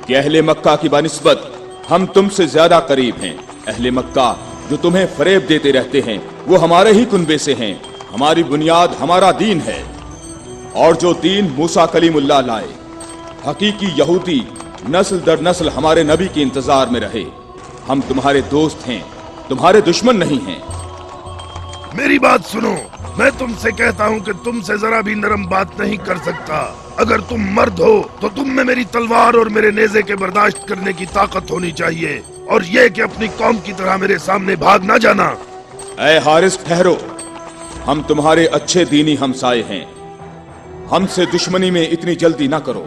कि अहले मक्का की बनिस्बत हम तुमसे ज्यादा करीब हैं। अहले मक्का जो तुम्हें फरेब देते रहते हैं, वो हमारे ही कुनबे से हैं। हमारी बुनियाद हमारा दीन है, और जो दीन मूसा कलीमुल्लाह लाए, हकीकी यहूदी नस्ल दर नस्ल हमारे नबी के इंतजार में रहे। हम तुम्हारे दोस्त हैं, तुम्हारे दुश्मन नहीं हैं। मेरी बात सुनो, मैं तुमसे कहता हूँ कि तुमसे जरा भी नरम बात नहीं कर सकता। अगर तुम मर्द हो तो तुम में मेरी तलवार और मेरे नेज़े के बर्दाश्त करने की ताकत होनी चाहिए, और ये कि अपनी कौम की तरह मेरे सामने भाग ना जाना। ऐ हारिस, ठहरो। हम तुम्हारे अच्छे दीनी हमसाए हैं। हमसे दुश्मनी में इतनी जल्दी ना करो।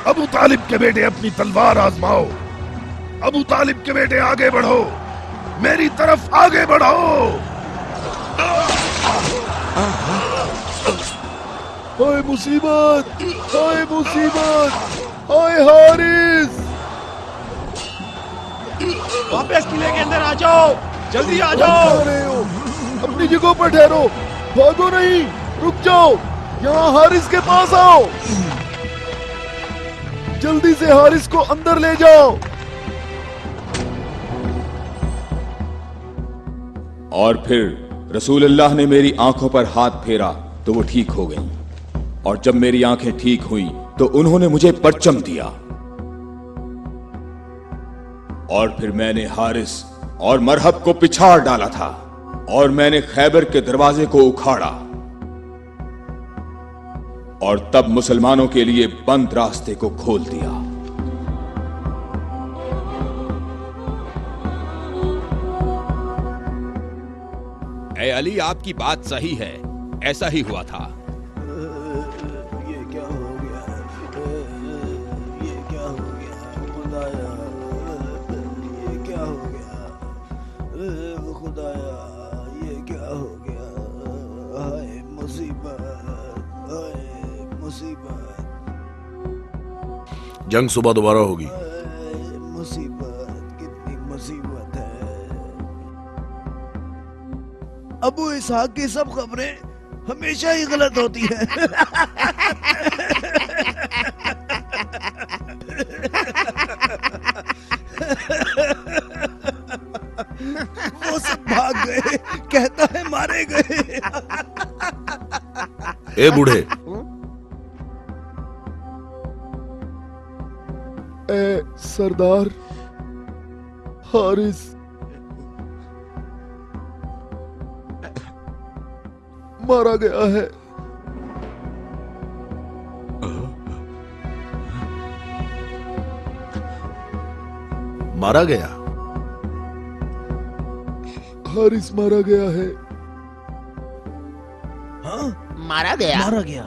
अबू तालिब के बेटे, अपनी तलवार आजमाओ। अबू तालिब के बेटे, आगे बढ़ो, मेरी तरफ आगे बढ़ो। हाय मुसीबत, हाय मुसीबत, हाय हारिस। वापस किले के अंदर आ जाओ, जल्दी आ जाओ। अपनी जगह पर ठहरो, भागो नहीं, रुक जाओ, यहाँ हारिस के पास आओ, जल्दी से हारिस को अंदर ले जाओ। और फिर रसूलुल्लाह ने मेरी आंखों पर हाथ फेरा तो वो ठीक हो गईं। और जब मेरी आंखें ठीक हुई तो उन्होंने मुझे परचम दिया। और फिर मैंने हारिस और मरहब को पिछाड़ डाला था और मैंने खैबर के दरवाजे को उखाड़ा और तब मुसलमानों के लिए बंद रास्ते को खोल दिया। ए अली, आपकी बात सही है, ऐसा ही हुआ था। ये क्या हो गया? ये क्या हो गया खुदाया? ये क्या हो गया खुदाया? ये क्या हो गया? हाय मुसीबत, हाय मुसीबत, जंग सुबह दोबारा होगी। हाय मुसीबत, कितनी मुसीबत है। अबू इसहाक की सब खबरें हमेशा ही गलत होती हैं। वो सब भाग गए, कहता है मारे गए। ए बूढ़े, ए सरदार, हारिस मारा गया है। मारा गया? हारिस मारा गया है। हाँ, मारा गया? मारा गया,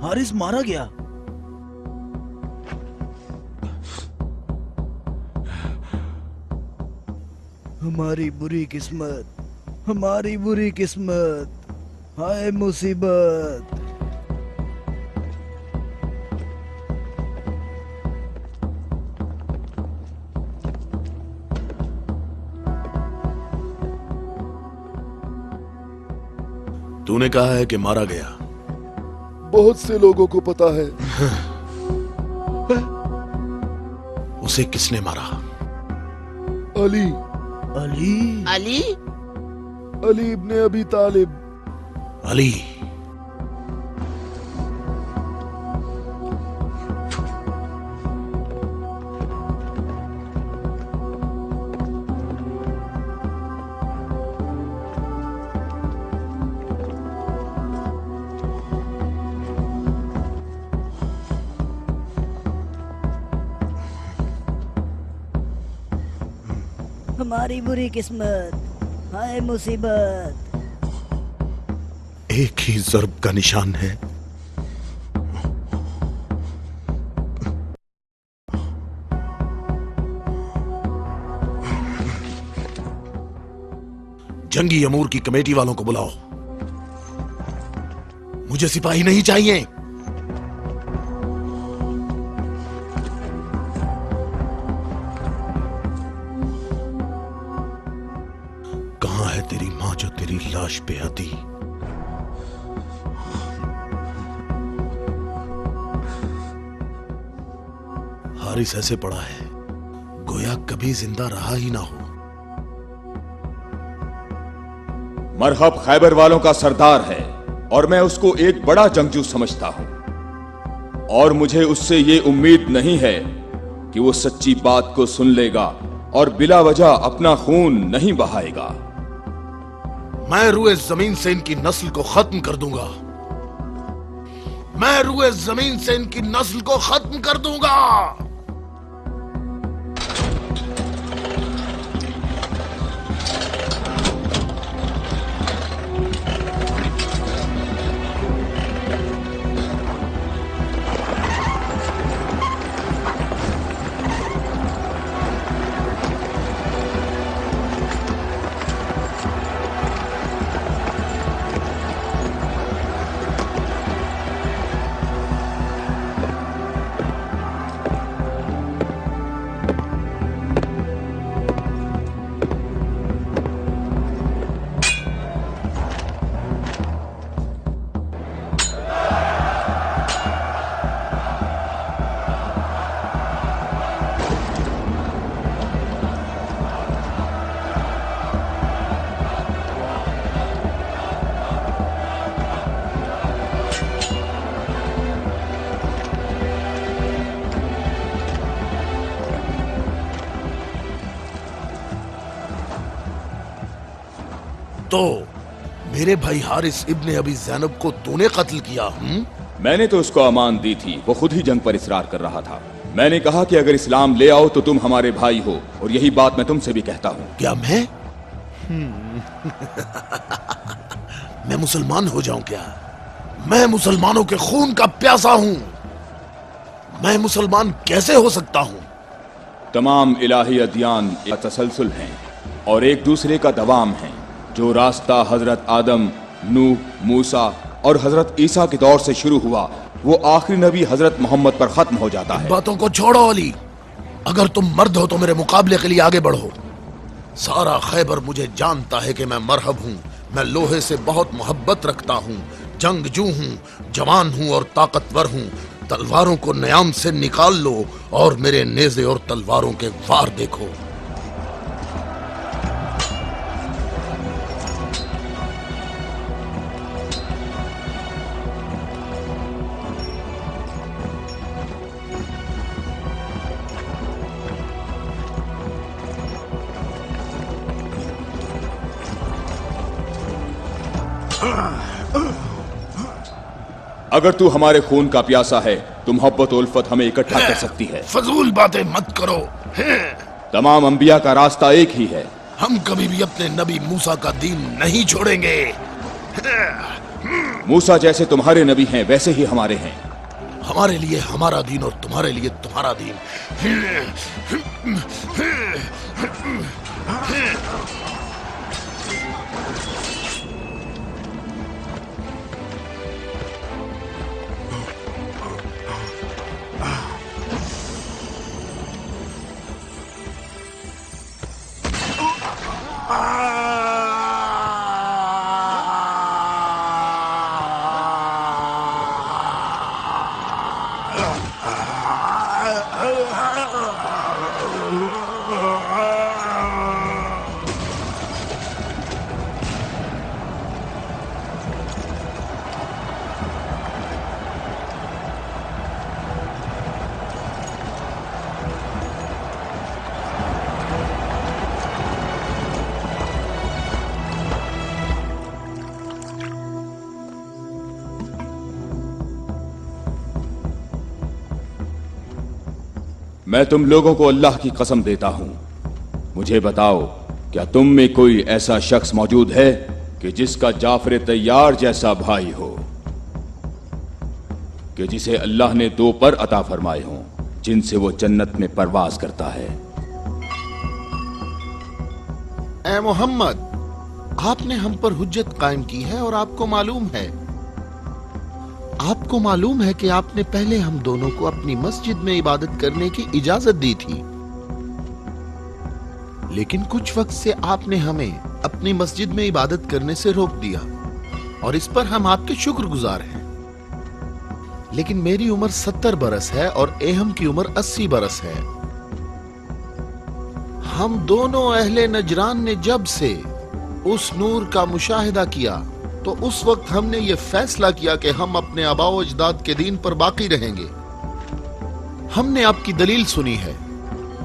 हारिस मारा गया। हमारी बुरी किस्मत, हमारी बुरी किस्मत, हाय मुसीबत। तूने कहा है कि मारा गया। बहुत से लोगों को पता है। उसे किसने मारा? अली, अली, अली? अली इब्ने अबी तालिब। अली? हमारी बुरी किस्मत, हाय मुसीबत। एक ही ज़र्ब का निशान है। जंगी अमूर की कमेटी वालों को बुलाओ। मुझे सिपाही नहीं चाहिए। कहां है तेरी मां जो तेरी लाश पे आती? हारिस ऐसे पड़ा है गोया कभी जिंदा रहा ही ना हो। मरहब खैबर वालों का सरदार है और मैं उसको एक बड़ा जंगजू समझता हूं और मुझे उससे ये उम्मीद नहीं है कि वो सच्ची बात को सुन लेगा और बिला वजह अपना खून नहीं बहाएगा। मैं रुए जमीन से इनकी नस्ल को खत्म कर दूंगा। मैं रुए जमीन से इनकी नस्ल को खत्म कर दूंगा। तो मेरे भाई हारिस इब्ने अबी ज़ैनब को तूने कत्ल किया? मैंने तो उसको अमान दी थी, वो खुद ही जंग पर इसरार कर रहा था। मैंने कहा कि अगर इस्लाम ले आओ तो तुम हमारे भाई हो, और यही बात मैं तुमसे भी कहता हूँ। क्या मैं मैं मुसलमान हो जाऊं क्या? मैं मुसलमानों के खून का प्यासा हूं। मैं मुसलमान कैसे हो सकता हूं? तमाम इलाही अदियान एक तसलसल हैं और एक दूसरे का दवाम है। जो रास्ता हजरत आदम, नूह, मूसा और हजरत ईसा के दौर से शुरू हुआ वो आखिरी नबी हजरत मोहम्मद पर खत्म हो जाता है। बातों को छोड़ो अली, अगर तुम मर्द हो तो मेरे मुकाबले के लिए आगे बढ़ो। सारा खैबर मुझे जानता है कि मैं मरहब हूँ। मैं लोहे से बहुत मोहब्बत रखता हूँ, जंगजू हूँ, जवान हूँ और ताकतवर हूँ। तलवारों को न्याम से निकाल लो और मेरे नेज़े और तलवारों के वार देखो। अगर तू हमारे खून का प्यासा है तो मोहब्बत और उल्फत हमें इकट्ठा कर सकती है। फजूल बातें मत करो। तमाम अंबिया का रास्ता एक ही है। हम कभी भी अपने नबी मूसा का दीन नहीं छोड़ेंगे। मूसा जैसे तुम्हारे नबी हैं वैसे ही हमारे हैं। हमारे लिए हमारा दीन और तुम्हारे लिए तुम्हारा दीन। मैं तुम लोगों को अल्लाह की कसम देता हूं, मुझे बताओ क्या तुम में कोई ऐसा शख्स मौजूद है कि जिसका जाफर तैयार जैसा भाई हो, कि जिसे अल्लाह ने 2 पर अता फरमाए हों जिनसे वो जन्नत में परवाज करता है। ए मोहम्मद, आपने हम पर हुज्जत कायम की है और आपको मालूम है कि आपने पहले हम दोनों को अपनी मस्जिद में इबादत करने की इजाजत दी थी, लेकिन कुछ वक्त से आपने हमें अपनी मस्जिद में इबादत करने से रोक दिया और इस पर हम आपके शुक्रगुजार हैं। लेकिन मेरी उम्र 70 बरस है और एहम की उम्र 80 बरस है। हम दोनों अहले नजरान ने जब से उस नूर का मुशाहिदा किया तो उस वक्त हमने ये फैसला किया कि हम अपने आबाओ अजदाद के दीन पर बाकी रहेंगे। हमने आपकी दलील सुनी है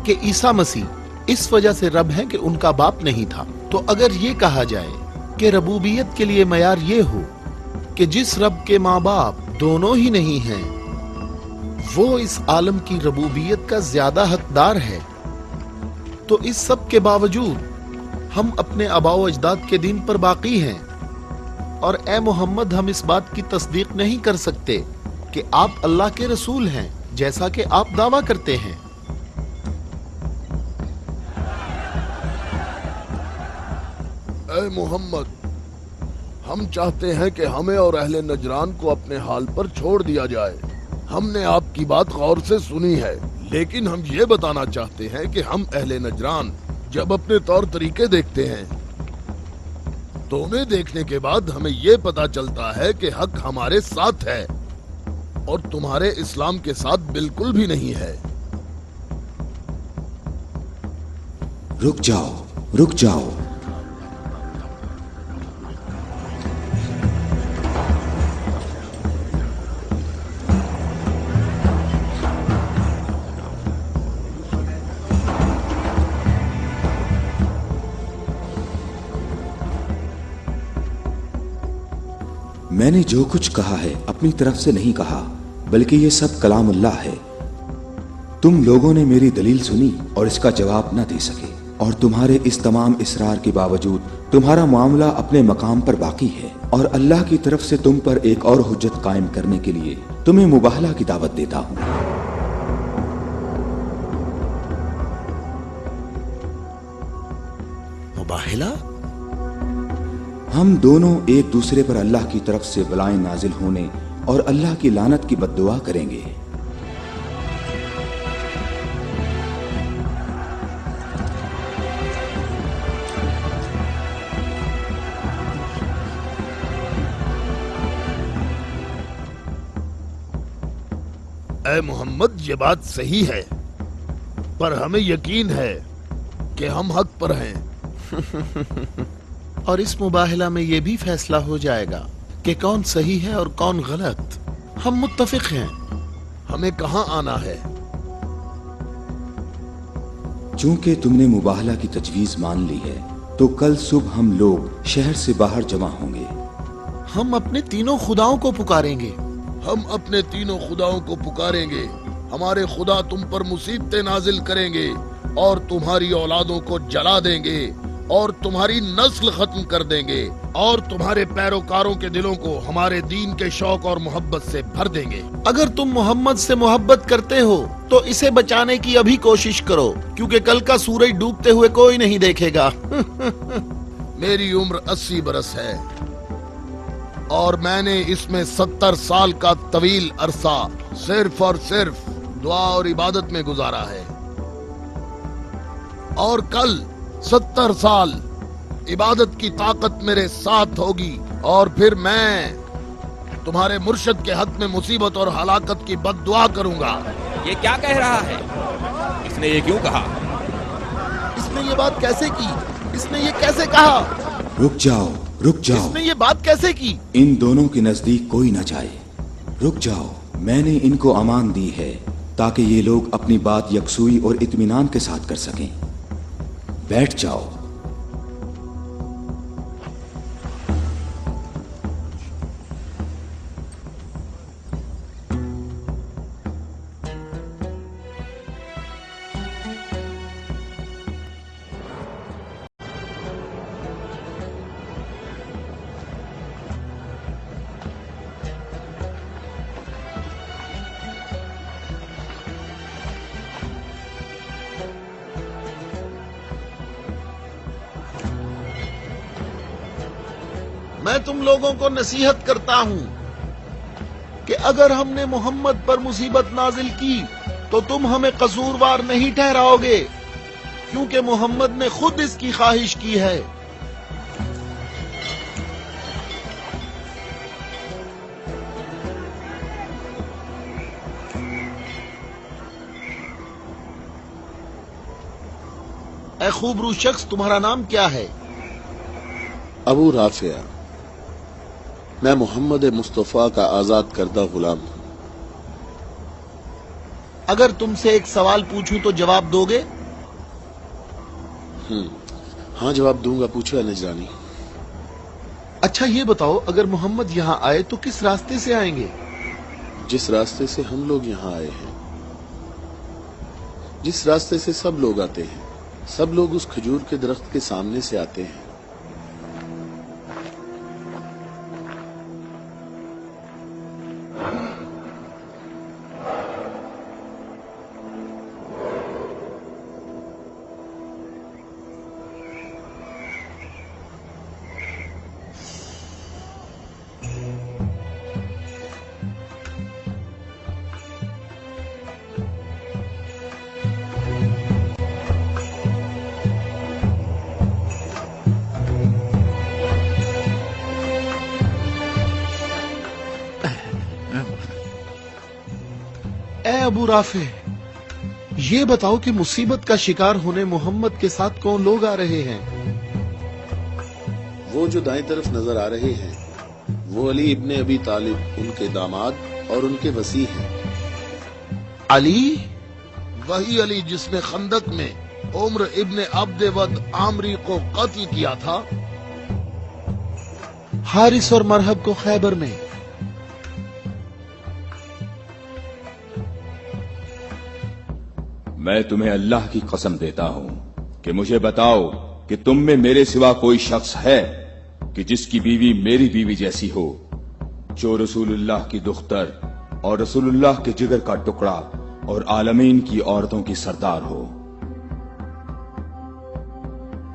कि ईसा मसीह इस वजह से रब है कि उनका बाप नहीं था। तो अगर ये कहा जाए कि रबूबियत के लिए मयार ये हो कि जिस रब के माँ बाप दोनों ही नहीं हैं, वो इस आलम की रबूबियत का ज्यादा हकदार है, तो इस सब के बावजूद हम अपने आबाओ अजदाद के दीन पर बाकी हैं। और ए मोहम्मद, हम इस बात की तस्दीक नहीं कर सकते कि आप अल्लाह के रसूल हैं जैसा कि आप दावा करते हैं। ए मोहम्मद, हम चाहते हैं कि हमें और अहले नजरान को अपने हाल पर छोड़ दिया जाए। हमने आपकी बात गौर से सुनी है, लेकिन हम ये बताना चाहते हैं कि हम अहले नजरान जब अपने तौर तरीके देखते हैं तो उन्हें देखने के बाद हमें ये पता चलता है कि हक हमारे साथ है और तुम्हारे इस्लाम के साथ बिल्कुल भी नहीं है। रुक जाओ, रुक जाओ। मैंने जो कुछ कहा है अपनी तरफ से नहीं कहा, बल्कि ये सब कलामुल्लाह है। तुम लोगों ने मेरी दलील सुनी और इसका जवाब न दे सके, और तुम्हारे इस तमाम इसरार के बावजूद तुम्हारा मामला अपने मकाम पर बाकी है, और अल्लाह की तरफ से तुम पर एक और हुज्जत कायम करने के लिए तुम्हें मुबाहला की दावत देता हूँ। मुबाहिला? हम दोनों एक दूसरे पर अल्लाह की तरफ से बलाएं नाजिल होने और अल्लाह की लानत की बद्दुआ करेंगे। ऐ मोहम्मद, ये बात सही है, पर हमें यकीन है कि हम हक पर हैं। और इस मुबाहिला में ये भी फैसला हो जाएगा कि कौन सही है और कौन गलत। हम मुत्तफिक हैं। हमें कहाँ आना है? चूंकि तुमने मुबाहला की तजवीज मान ली है, तो कल सुबह हम लोग शहर से बाहर जमा होंगे। हम अपने तीनों खुदाओं को पुकारेंगे। हम अपने तीनों खुदाओं को पुकारेंगे। हमारे खुदा तुम पर मुसीबतें नाजिल करेंगे और तुम्हारी औलादों को जला देंगे और तुम्हारी नस्ल खत्म कर देंगे और तुम्हारे पैरोकारों के दिलों को हमारे दीन के शौक और मोहब्बत से भर देंगे। अगर तुम मोहम्मद से मोहब्बत करते हो तो इसे बचाने की अभी कोशिश करो, क्योंकि कल का सूरज डूबते हुए कोई नहीं देखेगा। मेरी उम्र 80 बरस है और मैंने इसमें 70 साल का तवील अरसा सिर्फ और सिर्फ दुआ और इबादत में गुजारा है, और कल 70 साल इबादत की ताकत मेरे साथ होगी और फिर मैं तुम्हारे मुर्शद के हक में मुसीबत और हलाकत की बद्दुआ करूंगा। ये क्या कह रहा है? इसने ये क्यों कहा? इसने ये बात कैसे की? इसने ये कैसे कहा? रुक जाओ, रुक जाओ। इसने ये बात कैसे की? इन दोनों के नजदीक कोई न जाए। रुक जाओ, मैंने इनको अमान दी है ताकि ये लोग अपनी बात यकसुई और इत्मीनान के साथ कर सकें। बैठ जाओ। मैं तुम लोगों को नसीहत करता हूं कि अगर हमने मोहम्मद पर मुसीबत नाजिल की तो तुम हमें कसूरवार नहीं ठहराओगे, क्योंकि मोहम्मद ने खुद इसकी ख्वाहिश की है। ऐ खूबरू शख्स, तुम्हारा नाम क्या है? अबू राफिया। मैं मोहम्मद मुस्तफा का आजाद करदा गुलाम हूं। अगर तुमसे एक सवाल पूछूं तो जवाब दोगे? हाँ, जवाब दूंगा। पूछो नजरानी। अच्छा ये बताओ, अगर मोहम्मद यहाँ आए तो किस रास्ते से आएंगे? जिस रास्ते से हम लोग यहाँ आए हैं, जिस रास्ते से सब लोग आते हैं, सब लोग उस खजूर के दरख्त के सामने से आते हैं। अबू राफे, ये बताओ कि मुसीबत का शिकार होने मोहम्मद के साथ कौन लोग आ रहे हैं? वो जो दाएं तरफ नजर आ रहे हैं, वो अली इब्ने अबी तालिब, उनके दामाद और उनके वसी हैं। अली? वही अली जिसने खंदक में उम्र इब्ने अब्द वद आमरी को कत्ल किया था। हारिस और मरहब को खैबर में। मैं तुम्हें अल्लाह की कसम देता हूं कि मुझे बताओ कि तुम में मेरे सिवा कोई शख्स है कि जिसकी बीवी मेरी बीवी जैसी हो, जो रसूलुल्लाह की दुख्तर और रसूलुल्लाह के जिगर का टुकड़ा और आलमीन की औरतों की सरदार हो।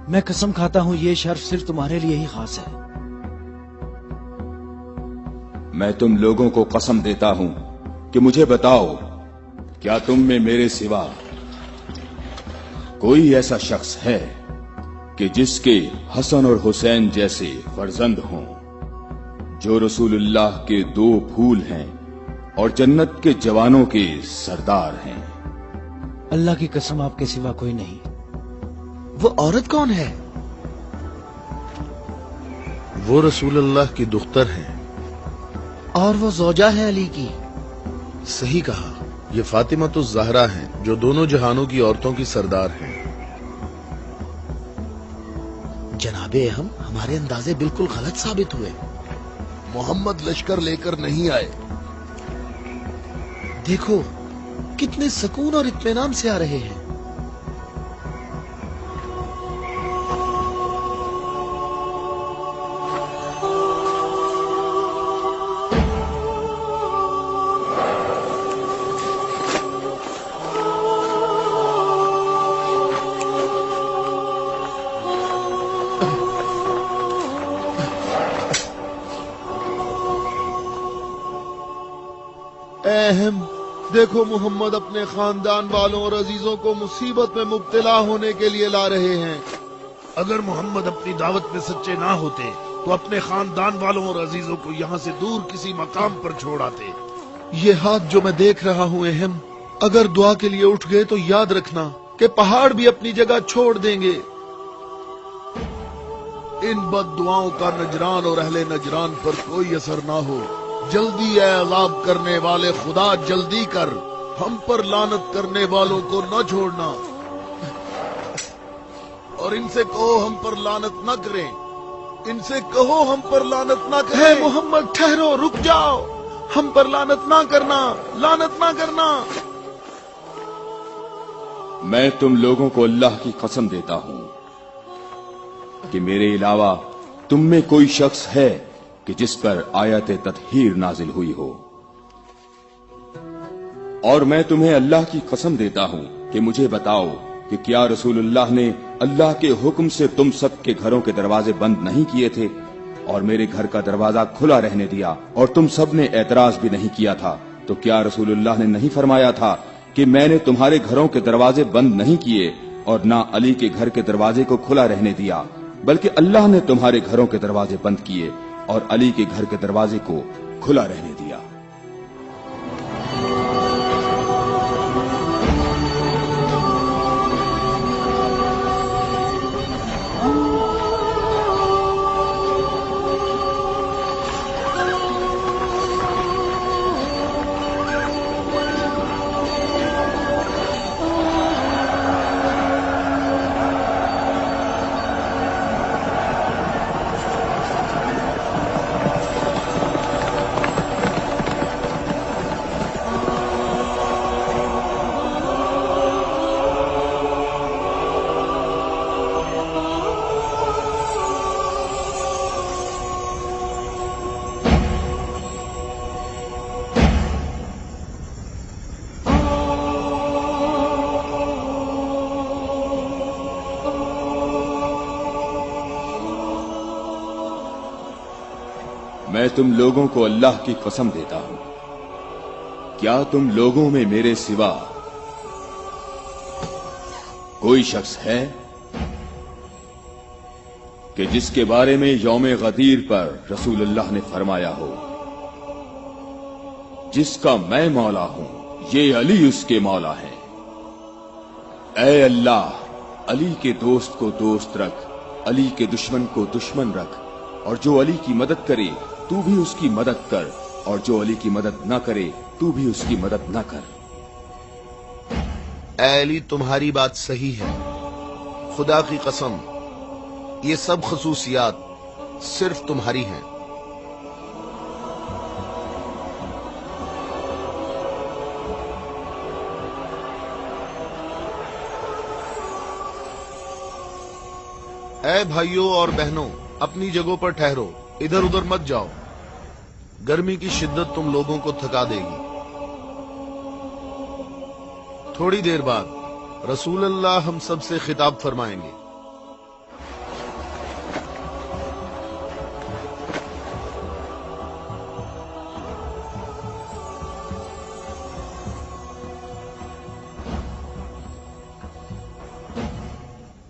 मैं कसम खाता हूं ये शर्फ सिर्फ तुम्हारे लिए ही खास है। मैं तुम लोगों को कसम देता हूं कि मुझे बताओ, क्या तुम में मेरे सिवा कोई ऐसा शख्स है कि जिसके हसन और हुसैन जैसे फर्जंद हों, जो रसूलुल्लाह के दो फूल हैं और जन्नत के जवानों के सरदार हैं? अल्लाह की कसम आपके सिवा कोई नहीं। वो औरत कौन है? वो रसूलुल्लाह की दुख्तर है। और वो ज़ौजा है अली की। सही कहा, ये फातिमा तो ज़हरा हैं, जो दोनों जहानों की औरतों की सरदार हैं। जनाबे हम हमारे अंदाजे बिल्कुल गलत साबित हुए। मोहम्मद लश्कर लेकर नहीं आए। देखो कितने सुकून और इत्मीनान से आ रहे हैं। अहम देखो, मोहम्मद अपने खानदान वालों और अजीजों को मुसीबत में मुब्तला होने के लिए ला रहे हैं। अगर मोहम्मद अपनी दावत में सच्चे ना होते तो अपने खानदान वालों और अजीजों को यहाँ से दूर किसी मकाम पर छोड़ आते। ये हाथ जो मैं देख रहा हूँ अहम, अगर दुआ के लिए उठ गए तो याद रखना कि पहाड़ भी अपनी जगह छोड़ देंगे। इन बद दुआओं का नजरान और अहले नजरान पर कोई असर ना हो। जल्दी ऐ अज़ाब करने वाले खुदा, जल्दी कर, हम पर लानत करने वालों को न छोड़ना। और इनसे कहो हम पर लानत न करें। इनसे कहो हम पर लानत न करें। हे मोहम्मद ठहरो, रुक जाओ, हम पर लानत ना करना, लानत ना करना। मैं तुम लोगों को अल्लाह की कसम देता हूं कि मेरे अलावा तुम में कोई शख्स है कि जिस पर आयत तत्हीर नाजिल हुई हो। और मैं तुम्हें अल्लाह की कसम देता हूं कि मुझे बताओ कि क्या रसूलुल्लाह ने अल्लाह के हुक्म से तुम सब के घरों के दरवाजे बंद नहीं किए थे और मेरे घर का दरवाजा खुला रहने दिया और तुम सब ने एतराज भी नहीं किया था? तो क्या रसूलुल्लाह ने नहीं फरमाया था कि मैंने तुम्हारे घरों के दरवाजे बंद नहीं किए और ना अली के घर के दरवाजे को खुला रहने दिया, बल्कि अल्लाह ने तुम्हारे घरों के दरवाजे बंद किए और अली के घर के दरवाजे को खुला रहने दिया। मैं तुम लोगों को अल्लाह की कसम देता हूं, क्या तुम लोगों में मेरे सिवा कोई शख्स है कि जिसके बारे में यौम गदीर पर रसूलुल्लाह ने फरमाया हो, जिसका मैं मौला हूं, ये अली उसके मौला है। ऐ अल्लाह, अली के दोस्त को दोस्त रख, अली के दुश्मन को दुश्मन रख, और जो अली की मदद करे तू भी उसकी मदद कर, और जो अली की मदद न करे तू भी उसकी मदद न कर। ऐ अली, तुम्हारी बात सही है। खुदा की कसम, ये सब खसूसियात सिर्फ तुम्हारी हैं। اے بھائیوں اور بہنوں، اپنی جگہوں پر ٹھہرو، ادھر ادھر مت جاؤ، گرمی کی شدت تم لوگوں کو تھکا دے گی۔ تھوڑی دیر بعد رسول اللہ ہم سب سے خطاب فرمائیں گے۔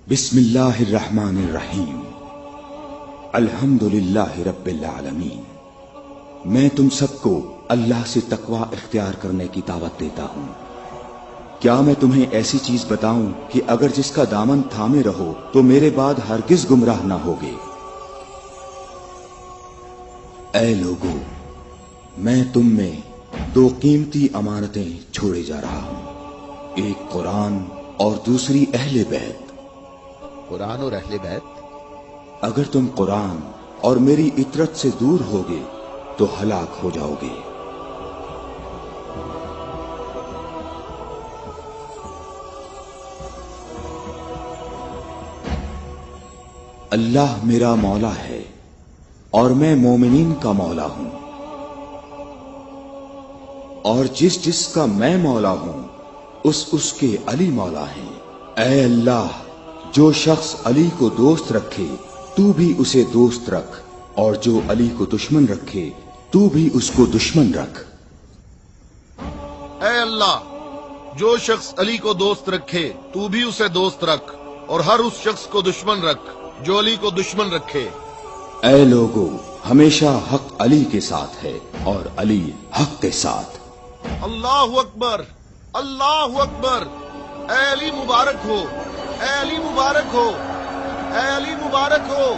بسم اللہ الرحمن الرحیم، الحمد للہ رب العالمین۔ میں تم سب کو اللہ سے تقوی اختیار کرنے کی دعوت دیتا ہوں۔ کیا میں تمہیں ایسی چیز بتاؤں کہ اگر جس کا دامن تھامے رہو تو میرے بعد ہرگز گمراہ نہ ہوگے؟ اے لوگو، میں تم میں دو قیمتی امانتیں چھوڑے جا رہا ہوں، ایک قرآن اور دوسری اہل بیت۔ قرآن اور اہل بیت؟ اگر تم قرآن اور میری اطرت سے دور ہوگے تو ہلاک ہو جاؤ گے۔ اللہ میرا مولا ہے اور میں مومنین کا مولا ہوں، اور جس کا میں مولا ہوں اس کے علی مولا ہیں۔ اے اللہ، جو شخص علی کو دوست رکھے تو بھی اسے دوست رکھ، اور جو علی کو دشمن رکھے تو بھی اس کو دشمن رکھ۔ اے اللہ، جو شخص علی کو دوست رکھے تو بھی اسے دوست رکھ، اور ہر اس شخص کو دشمن رکھ جو علی کو دشمن رکھے۔ اے لوگو، ہمیشہ حق علی کے ساتھ ہے اور علی حق کے ساتھ۔ اللہ اکبر، اللہ اکبر۔ اے علی مبارک ہو، اے علی مبارک ہو، اے علی مبارک ہو۔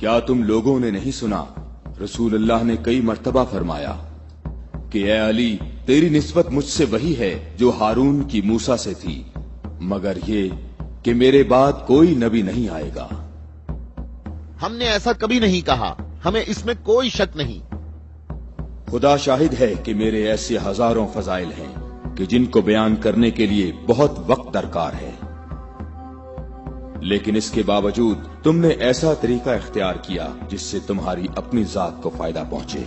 کیا تم لوگوں نے نہیں سنا؟ رسول اللہ نے کئی مرتبہ فرمایا کہ اے علی، تیری نسبت مجھ سے وہی ہے جو ہارون کی موسیٰ سے تھی، مگر یہ کہ میرے بعد کوئی نبی نہیں آئے گا۔ ہم نے ایسا کبھی نہیں کہا، ہمیں اس میں کوئی شک نہیں۔ خدا شاہد ہے کہ میرے ایسے ہزاروں فضائل ہیں کہ جن کو بیان کرنے کے لیے بہت وقت درکار ہے، لیکن اس کے باوجود تم نے ایسا طریقہ اختیار کیا جس سے تمہاری اپنی ذات کو فائدہ پہنچے۔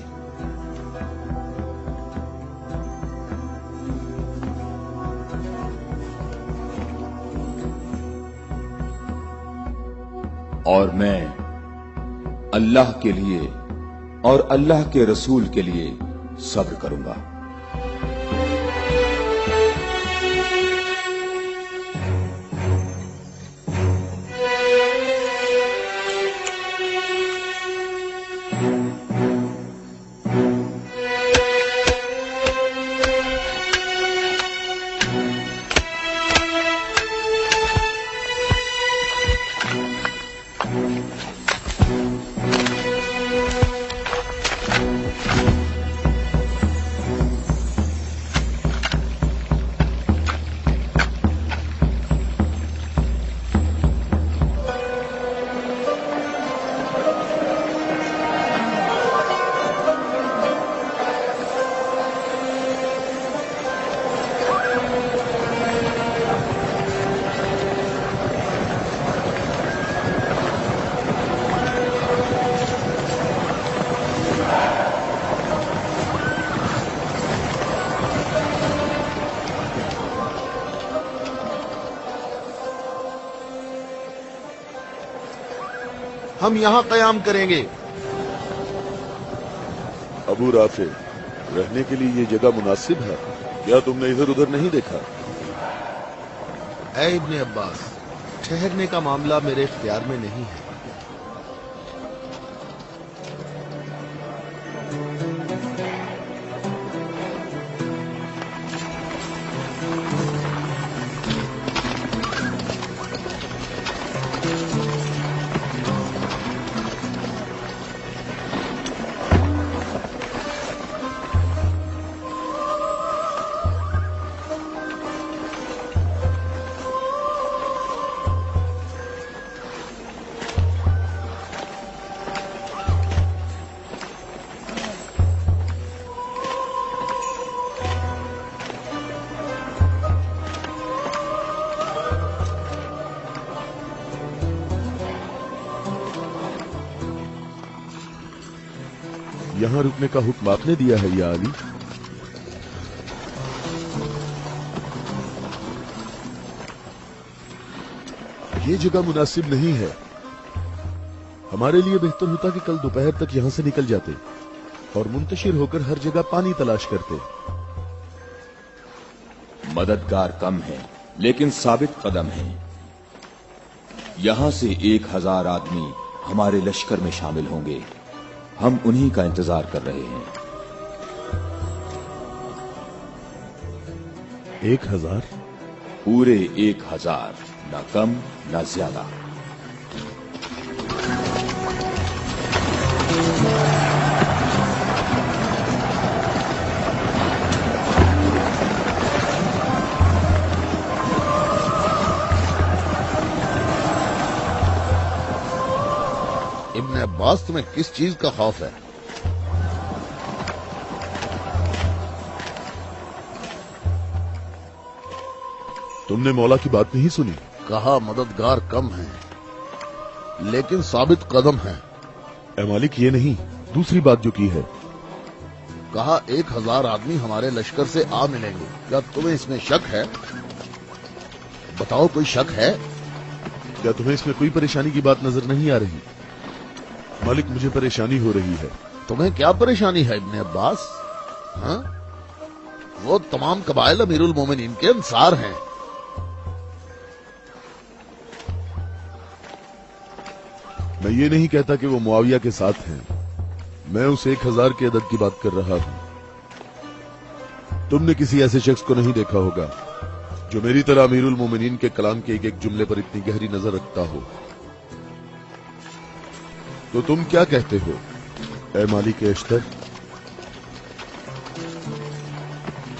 اور میں اللہ کے لیے اور اللہ کے رسول کے لیے صبر کروں گا۔ हम यहाँ कयाम करेंगे। अबू राफे, रहने के लिए ये जगह मुनासिब है? क्या तुमने इधर उधर नहीं देखा? ऐ इब्ने अब्बास, ठहरने का मामला मेरे इख्तियार में नहीं है। यहाँ रुकने का हुक्म आपने दिया है या अली? ये जगह मुनासिब नहीं है। हमारे लिए बेहतर होता कि कल दोपहर तक यहां से निकल जाते और मुंतशिर होकर हर जगह पानी तलाश करते। मददगार कम है लेकिन साबित कदम है। यहां से 1000 आदमी हमारे लश्कर में शामिल होंगे। हम उन्हीं का इंतजार कर रहे हैं। 1000? पूरे 1000, न कम न ज्यादा। इब्ने अब्बास, तुम्हें किस चीज का खौफ है? तुमने मौला की बात नहीं सुनी? कहा मददगार कम है लेकिन साबित कदम है। ए मालिक, ये नहीं, दूसरी बात जो की है। कहा 1000 आदमी हमारे लश्कर से आ मिलेंगे। क्या तुम्हें इसमें शक है? बताओ, कोई शक है? क्या तुम्हें इसमें कोई परेशानी की बात नजर नहीं आ रही? मालिक, मुझे परेशानी हो रही है। तुम्हें क्या परेशानी है इब्ने अब्बास? हाँ? वो तमाम कबाइल अमीरुल मोमिनीन के अंसार हैं। मैं ये नहीं कहता कि वो मुआविया के साथ हैं। मैं उस 1000 के अदद की बात कर रहा हूं। तुमने किसी ऐसे शख्स को नहीं देखा होगा जो मेरी तरह अमीरुल मोमिनीन के कलाम के एक एक जुमले पर इतनी गहरी नजर रखता हो। तो तुम क्या कहते हो ए मालिक अश्तर?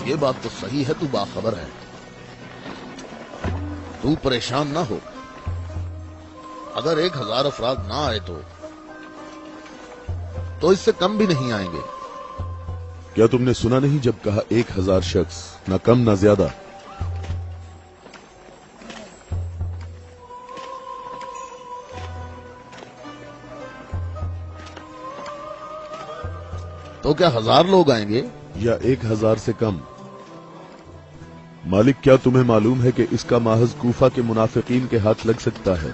ये बात तो सही है, तू बाखबर है। तू परेशान ना हो। अगर 1000 अफराद ना आए तो इससे कम भी नहीं आएंगे। क्या तुमने सुना नहीं जब कहा 1000 शख्स, ना कम ना ज्यादा? तो क्या 1000 लोग आएंगे या 1000 से कम? मालिक, क्या तुम्हें मालूम है कि इसका माहज कूफा के मुनाफिकीन के हाथ लग सकता है?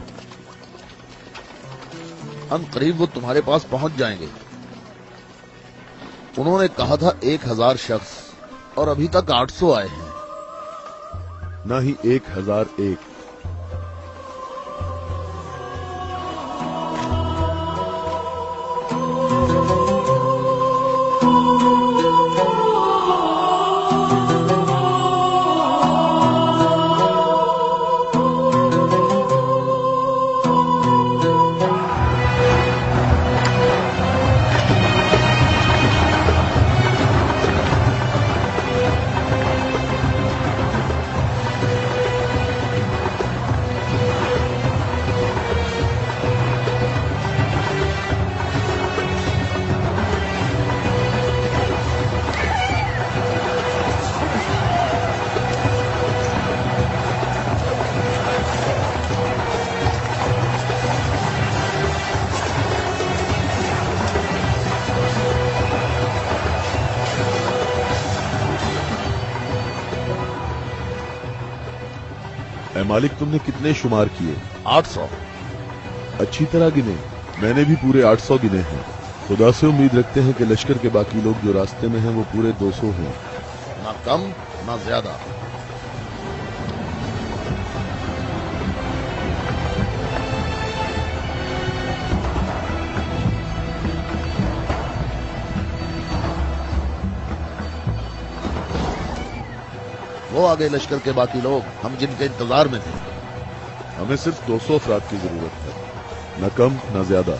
अनकरीब वो तुम्हारे पास पहुंच जाएंगे। उन्होंने कहा था 1000 शख्स और अभी तक 800 आए हैं। ना ही 1001। ए मालिक, तुमने कितने शुमार किए? 800। अच्छी तरह गिने? میں نے بھی پورے 800 गिने हैं। खुदा से उम्मीद रखते हैं कि लश्कर के बाकी लोग जो रास्ते में हैं वो पूरे 200 हों। ना कम ना ज्यादा। वो आ गए लश्कर के बाकी लोग, हम जिनके इंतजार में थे। हमें सिर्फ 200 अफराद की जरूरत है, न कम न ज्यादा।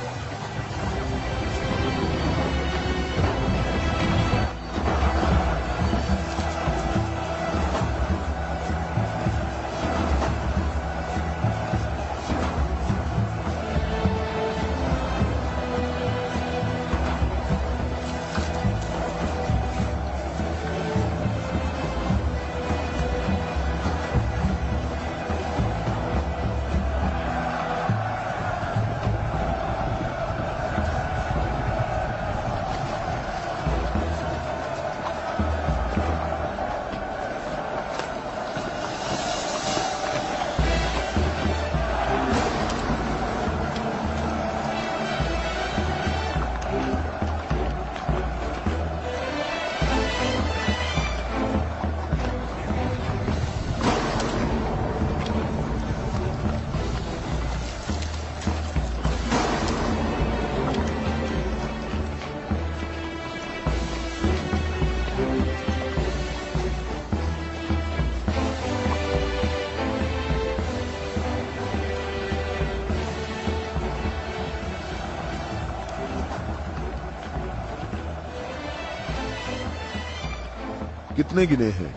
कितने गिने हैं?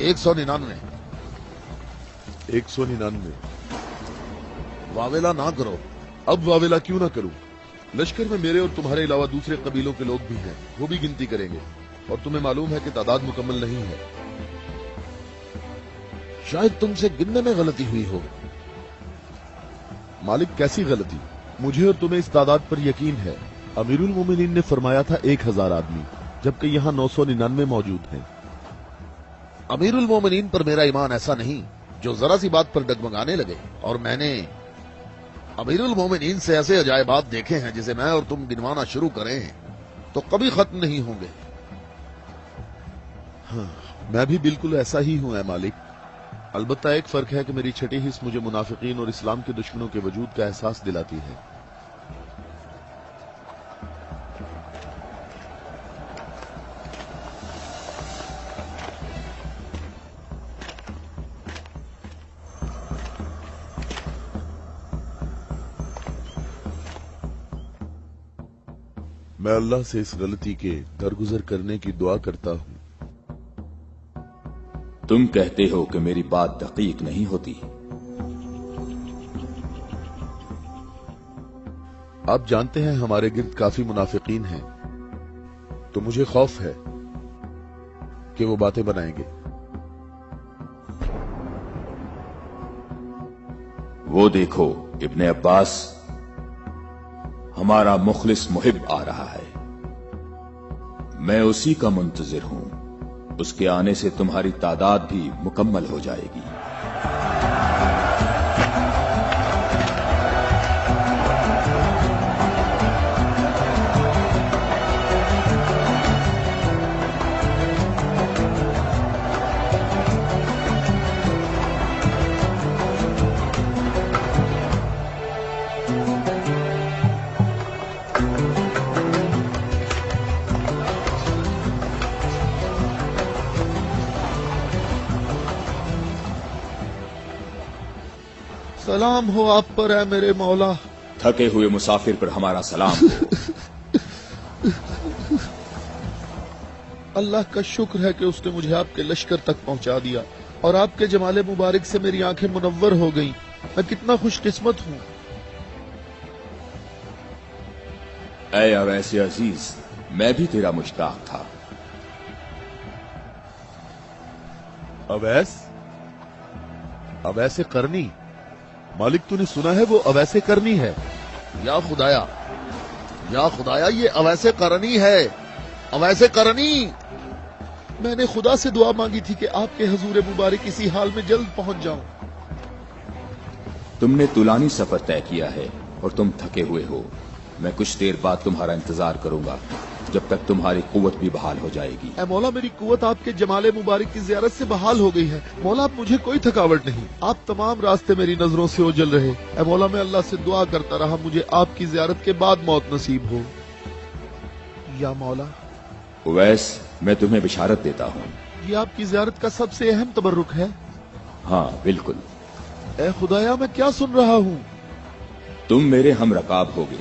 199। 199। वावेला ना करो। अब वावेला क्यों ना करूं? लश्कर में मेरे और तुम्हारे अलावा दूसरे कबीलों के लोग भी हैं, वो भी गिनती करेंगे, और तुम्हें मालूम है कि तादाद मुकम्मल नहीं है। शायद तुमसे गिनने में गलती हुई हो। मालिक, कैसी गलती? मुझे और तुम्हें इस तादाद पर यकीन है। अमीरुल मोमिनीन ने फरमाया था 1000 आदमी, जबकि यहाँ 999 मौजूद हैं। अमीरुल मोमिनीन पर मेरा ईमान ऐसा नहीं जो जरा सी बात पर डगमगाने लगे। और मैंने अमीरुल मोमिनीन से ऐसे अजायबात देखे हैं जिसे मैं और तुम गिनवाना शुरू करें तो कभी खत्म नहीं होंगे। हाँ, मैं भी बिल्कुल ऐसा ही हूं ऐ मालिक। अलबत्ता एक फर्क है कि मेरी छठी हिस्स मुझे मुनाफिकीन और इस्लाम के दुश्मनों के वजूद का एहसास दिलाती है। मैं अल्लाह से इस गलती के दरगुजर करने की दुआ करता हूं। तुम कहते हो कि मेरी बात दकीक नहीं होती। आप जानते हैं हमारे गिर्द काफी मुनाफिकीन हैं, तो मुझे खौफ है कि वो बातें बनाएंगे। वो देखो, इब्ने अब्बास हमारा मुखलिस मुहिब आ रहा है। मैं उसी का मुंतजिर हूं। उसके आने से तुम्हारी तादाद भी मुकम्मल हो जाएगी। सलाम हो आप पर है मेरे मौला। थके हुए मुसाफिर पर हमारा सलाम हो। अल्लाह का शुक्र है कि उसने मुझे आपके लश्कर तक पहुंचा दिया और आपके जमाले मुबारक से मेरी आंखें मुनव्वर हो गईं। मैं कितना खुशकिस्मत हूं। ऐ अवैसे अजीज, मैं भी तेरा मुश्ताक था। अवैस? अवैसे करनी? मालिक, तूने सुना है वो अवैसे करनी है? या खुदाया ये अवैसे करनी है। अवैसे करनी। मैंने खुदा से दुआ मांगी थी कि आपके हजूर मुबारक इसी हाल में जल्द पहुंच जाऊं। तुमने तुलानी सफर तय किया है और तुम थके हुए हो। मैं कुछ देर बाद तुम्हारा इंतजार करूंगा जब तक तुम्हारी कुव्वत भी बहाल हो जाएगी। ऐ मौला, मेरी कुव्वत आपके जमाले मुबारक की ज़ियारत से बहाल हो गई है। मौला, अब मुझे कोई थकावट नहीं। आप तमाम रास्ते मेरी नजरों से ओझल रहे। ऐ मौला, मैं अल्लाह से दुआ करता रहा मुझे आपकी ज़ियारत के बाद मौत नसीब हो। या मौला, उवैस, मैं तुम्हें बिशारत देता हूँ। ये आपकी ज़ियारत का सबसे अहम तबर्रुक है। हाँ बिल्कुल। ऐ खुदाया, मैं क्या सुन रहा हूँ? तुम मेरे हम रकाब होगे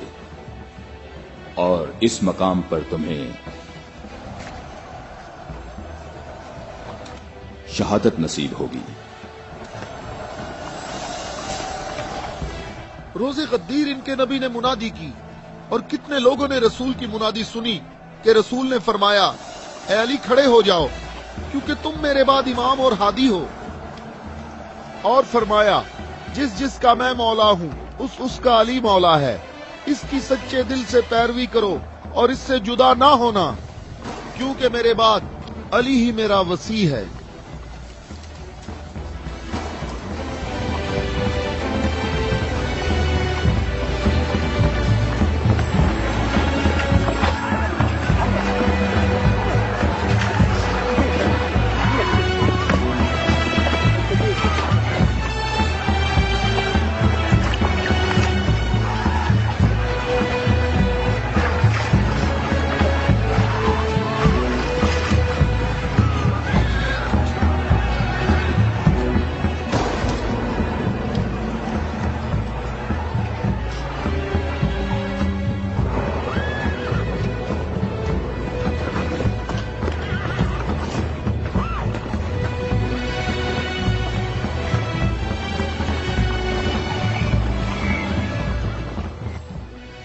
और इस मकाम पर तुम्हें शहादत नसीब होगी। रोज़े गद्दीर इनके नबी ने मुनादी की और कितने लोगों ने रसूल की मुनादी सुनी कि रसूल ने फरमाया, ऐ अली खड़े हो जाओ क्योंकि तुम मेरे बाद इमाम और हादी हो। और फरमाया, जिस जिसका मैं मौला हूँ उसका अली मौला है। इसकी सच्चे दिल से पैरवी करो और इससे जुदा ना होना, क्योंकि मेरे बाद अली ही मेरा वसी है।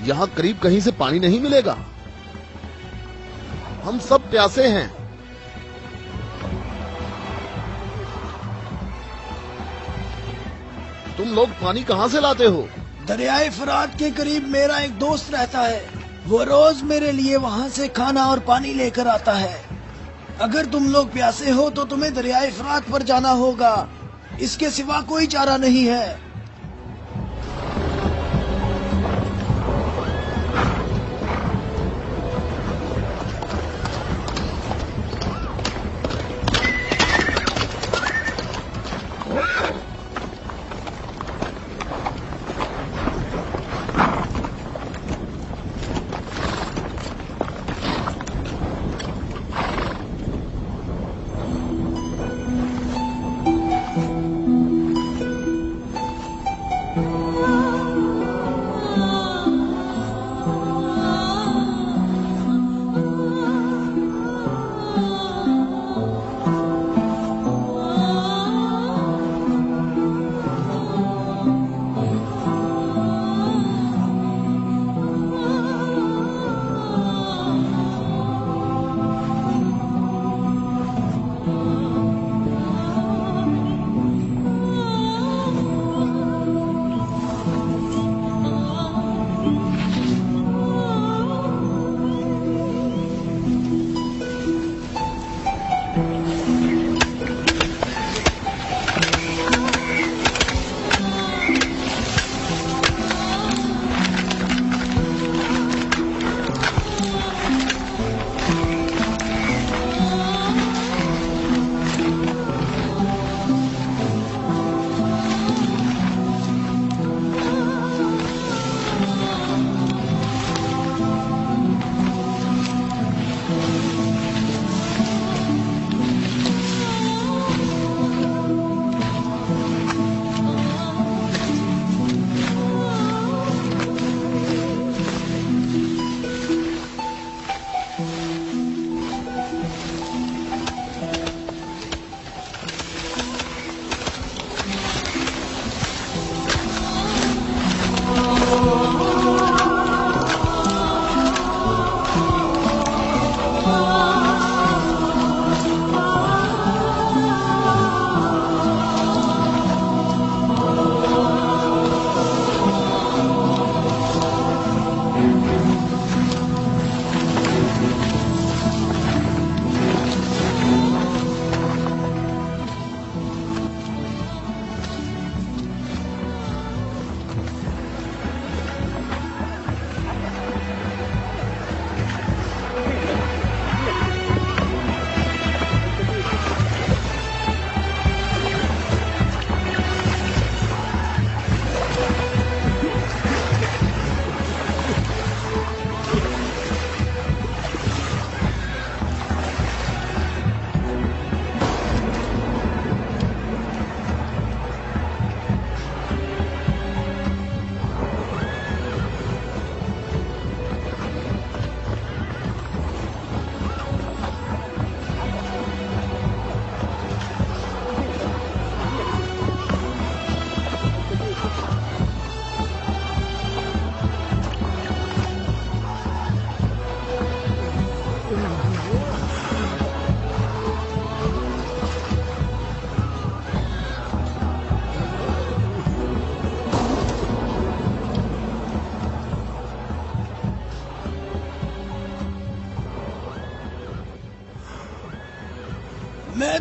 यहाँ करीब कहीं से पानी नहीं मिलेगा। हम सब प्यासे हैं। तुम लोग पानी कहाँ से लाते हो? दरियाए फरात के करीब मेरा एक दोस्त रहता है। वो रोज मेरे लिए वहाँ से खाना और पानी लेकर आता है। अगर तुम लोग प्यासे हो तो तुम्हें दरियाए फरात पर जाना होगा। इसके सिवा कोई चारा नहीं है।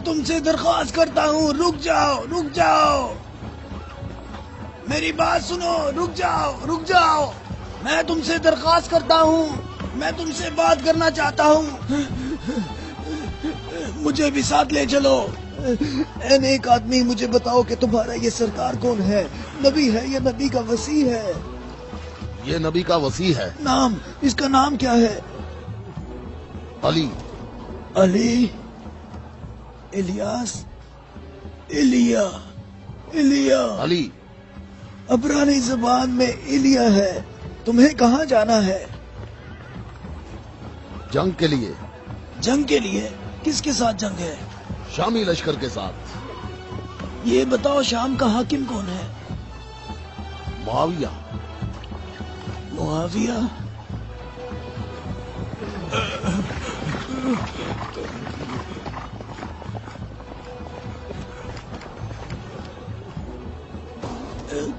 تم سے درخواست کرتا ہوں رک جاؤ، رک جاؤ، میری بات سنو، رک جاؤ، رک جاؤ، میں تم سے درخواست کرتا ہوں، میں تم سے بات کرنا چاہتا ہوں، مجھے بھی ساتھ لے چلو۔ اے نیک آدمی، مجھے بتاؤ کہ تمہارا یہ سرکار کون ہے؟ نبی ہے یا نبی کا وصی ہے؟ یہ نبی کا وصی ہے، نام، اس کا نام کیا ہے؟ علی۔ علی، الیاس، ایلیا، ایلیا۔ علی عبرانی زبان میں ایلیا ہے۔ تمہیں کہاں جانا ہے؟ جنگ کے لیے، جنگ کے لیے؟ کس کے ساتھ جنگ ہے؟ شامی لشکر کے ساتھ۔ یہ بتاؤ شام کا حاکم کون ہے؟ معاویہ۔ معاویہ؟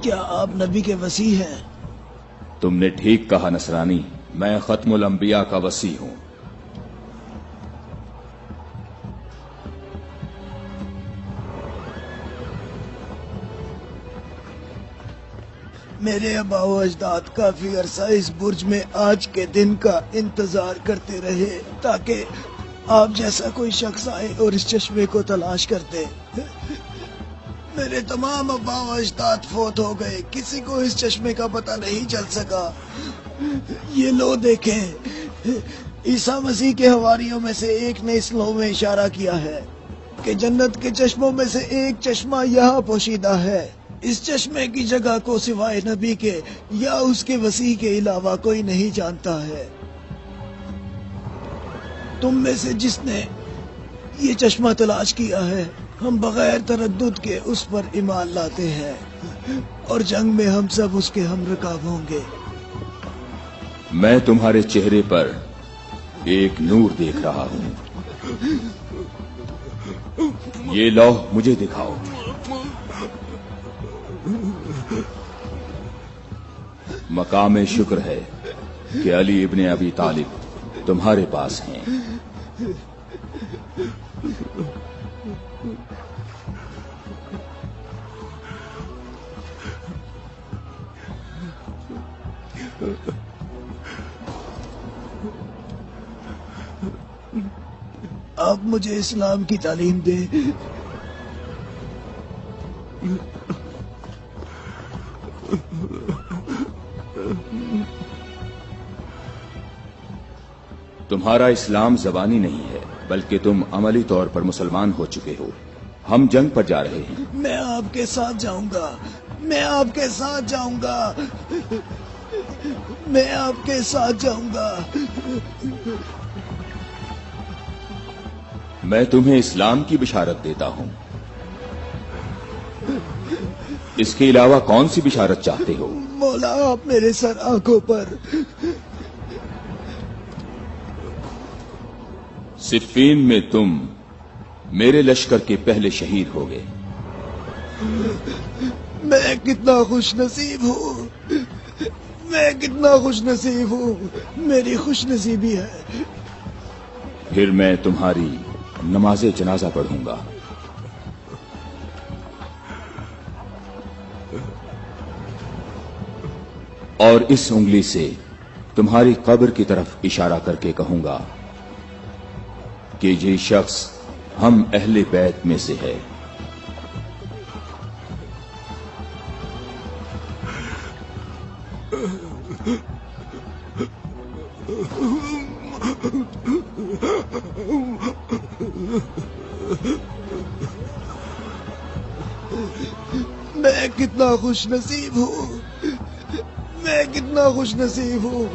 کیا آپ نبی کے وصی ہیں؟ تم نے ٹھیک کہا نصرانی، میں ختم الانبیاء کا وصی ہوں۔ میرے آبا و اجداد کافی عرصہ اس برج میں آج کے دن کا انتظار کرتے رہے تاکہ آپ جیسا کوئی شخص آئے اور اس چشمے کو تلاش کر دے۔ میرے تمام آبا و اجداد فوت ہو گئے، کسی کو اس چشمے کا پتہ نہیں چل سکا۔ یہ لو دیکھیں، عیسیٰ مسیح کے حواریوں میں سے ایک نے اس لو میں اشارہ کیا ہے کہ جنت کے چشموں میں سے ایک چشمہ یہاں پوشیدہ ہے۔ اس چشمے کی جگہ کو سوائے نبی کے یا اس کے وصی کے علاوہ کوئی نہیں جانتا ہے۔ تم میں سے جس نے یہ چشمہ تلاش کیا ہے، ہم بغیر تردد کے اس پر ایمان لاتے ہیں اور جنگ میں ہم سب اس کے ہم رکاب ہوں گے۔ میں تمہارے چہرے پر ایک نور دیکھ رہا ہوں، یہ لوح مجھے دکھاؤ۔ مقام شکر ہے کہ علی ابن ابی طالب تمہارے پاس ہیں۔ آپ مجھے اسلام کی تعلیم دیں۔ تمہارا اسلام زبانی نہیں ہے بلکہ تم عملی طور پر مسلمان ہو چکے ہو۔ ہم جنگ پر جا رہے ہیں۔ میں آپ کے ساتھ جاؤں گا، میں آپ کے ساتھ جاؤں گا، میں آپ کے ساتھ جاؤں گا۔ میں تمہیں اسلام کی بشارت دیتا ہوں، اس کے علاوہ کون سی بشارت چاہتے ہو؟ مولا، آپ میرے سر آنکھوں پر۔ صفین میں تم میرے لشکر کے پہلے شہید ہو گئے۔ میں کتنا خوش نصیب ہوں، میں کتنا خوش نصیب ہوں، میری خوش نصیبی ہے۔ پھر میں تمہاری نماز جنازہ پڑھوں گا۔ اور اس انگلی سے تمہاری قبر کی طرف اشارہ کر کے کہوں گا کہ یہ شخص ہم اہل بیت میں سے ہے۔ میں کتنا خوش نصیب ہوں، میں کتنا خوش نصیب ہوں۔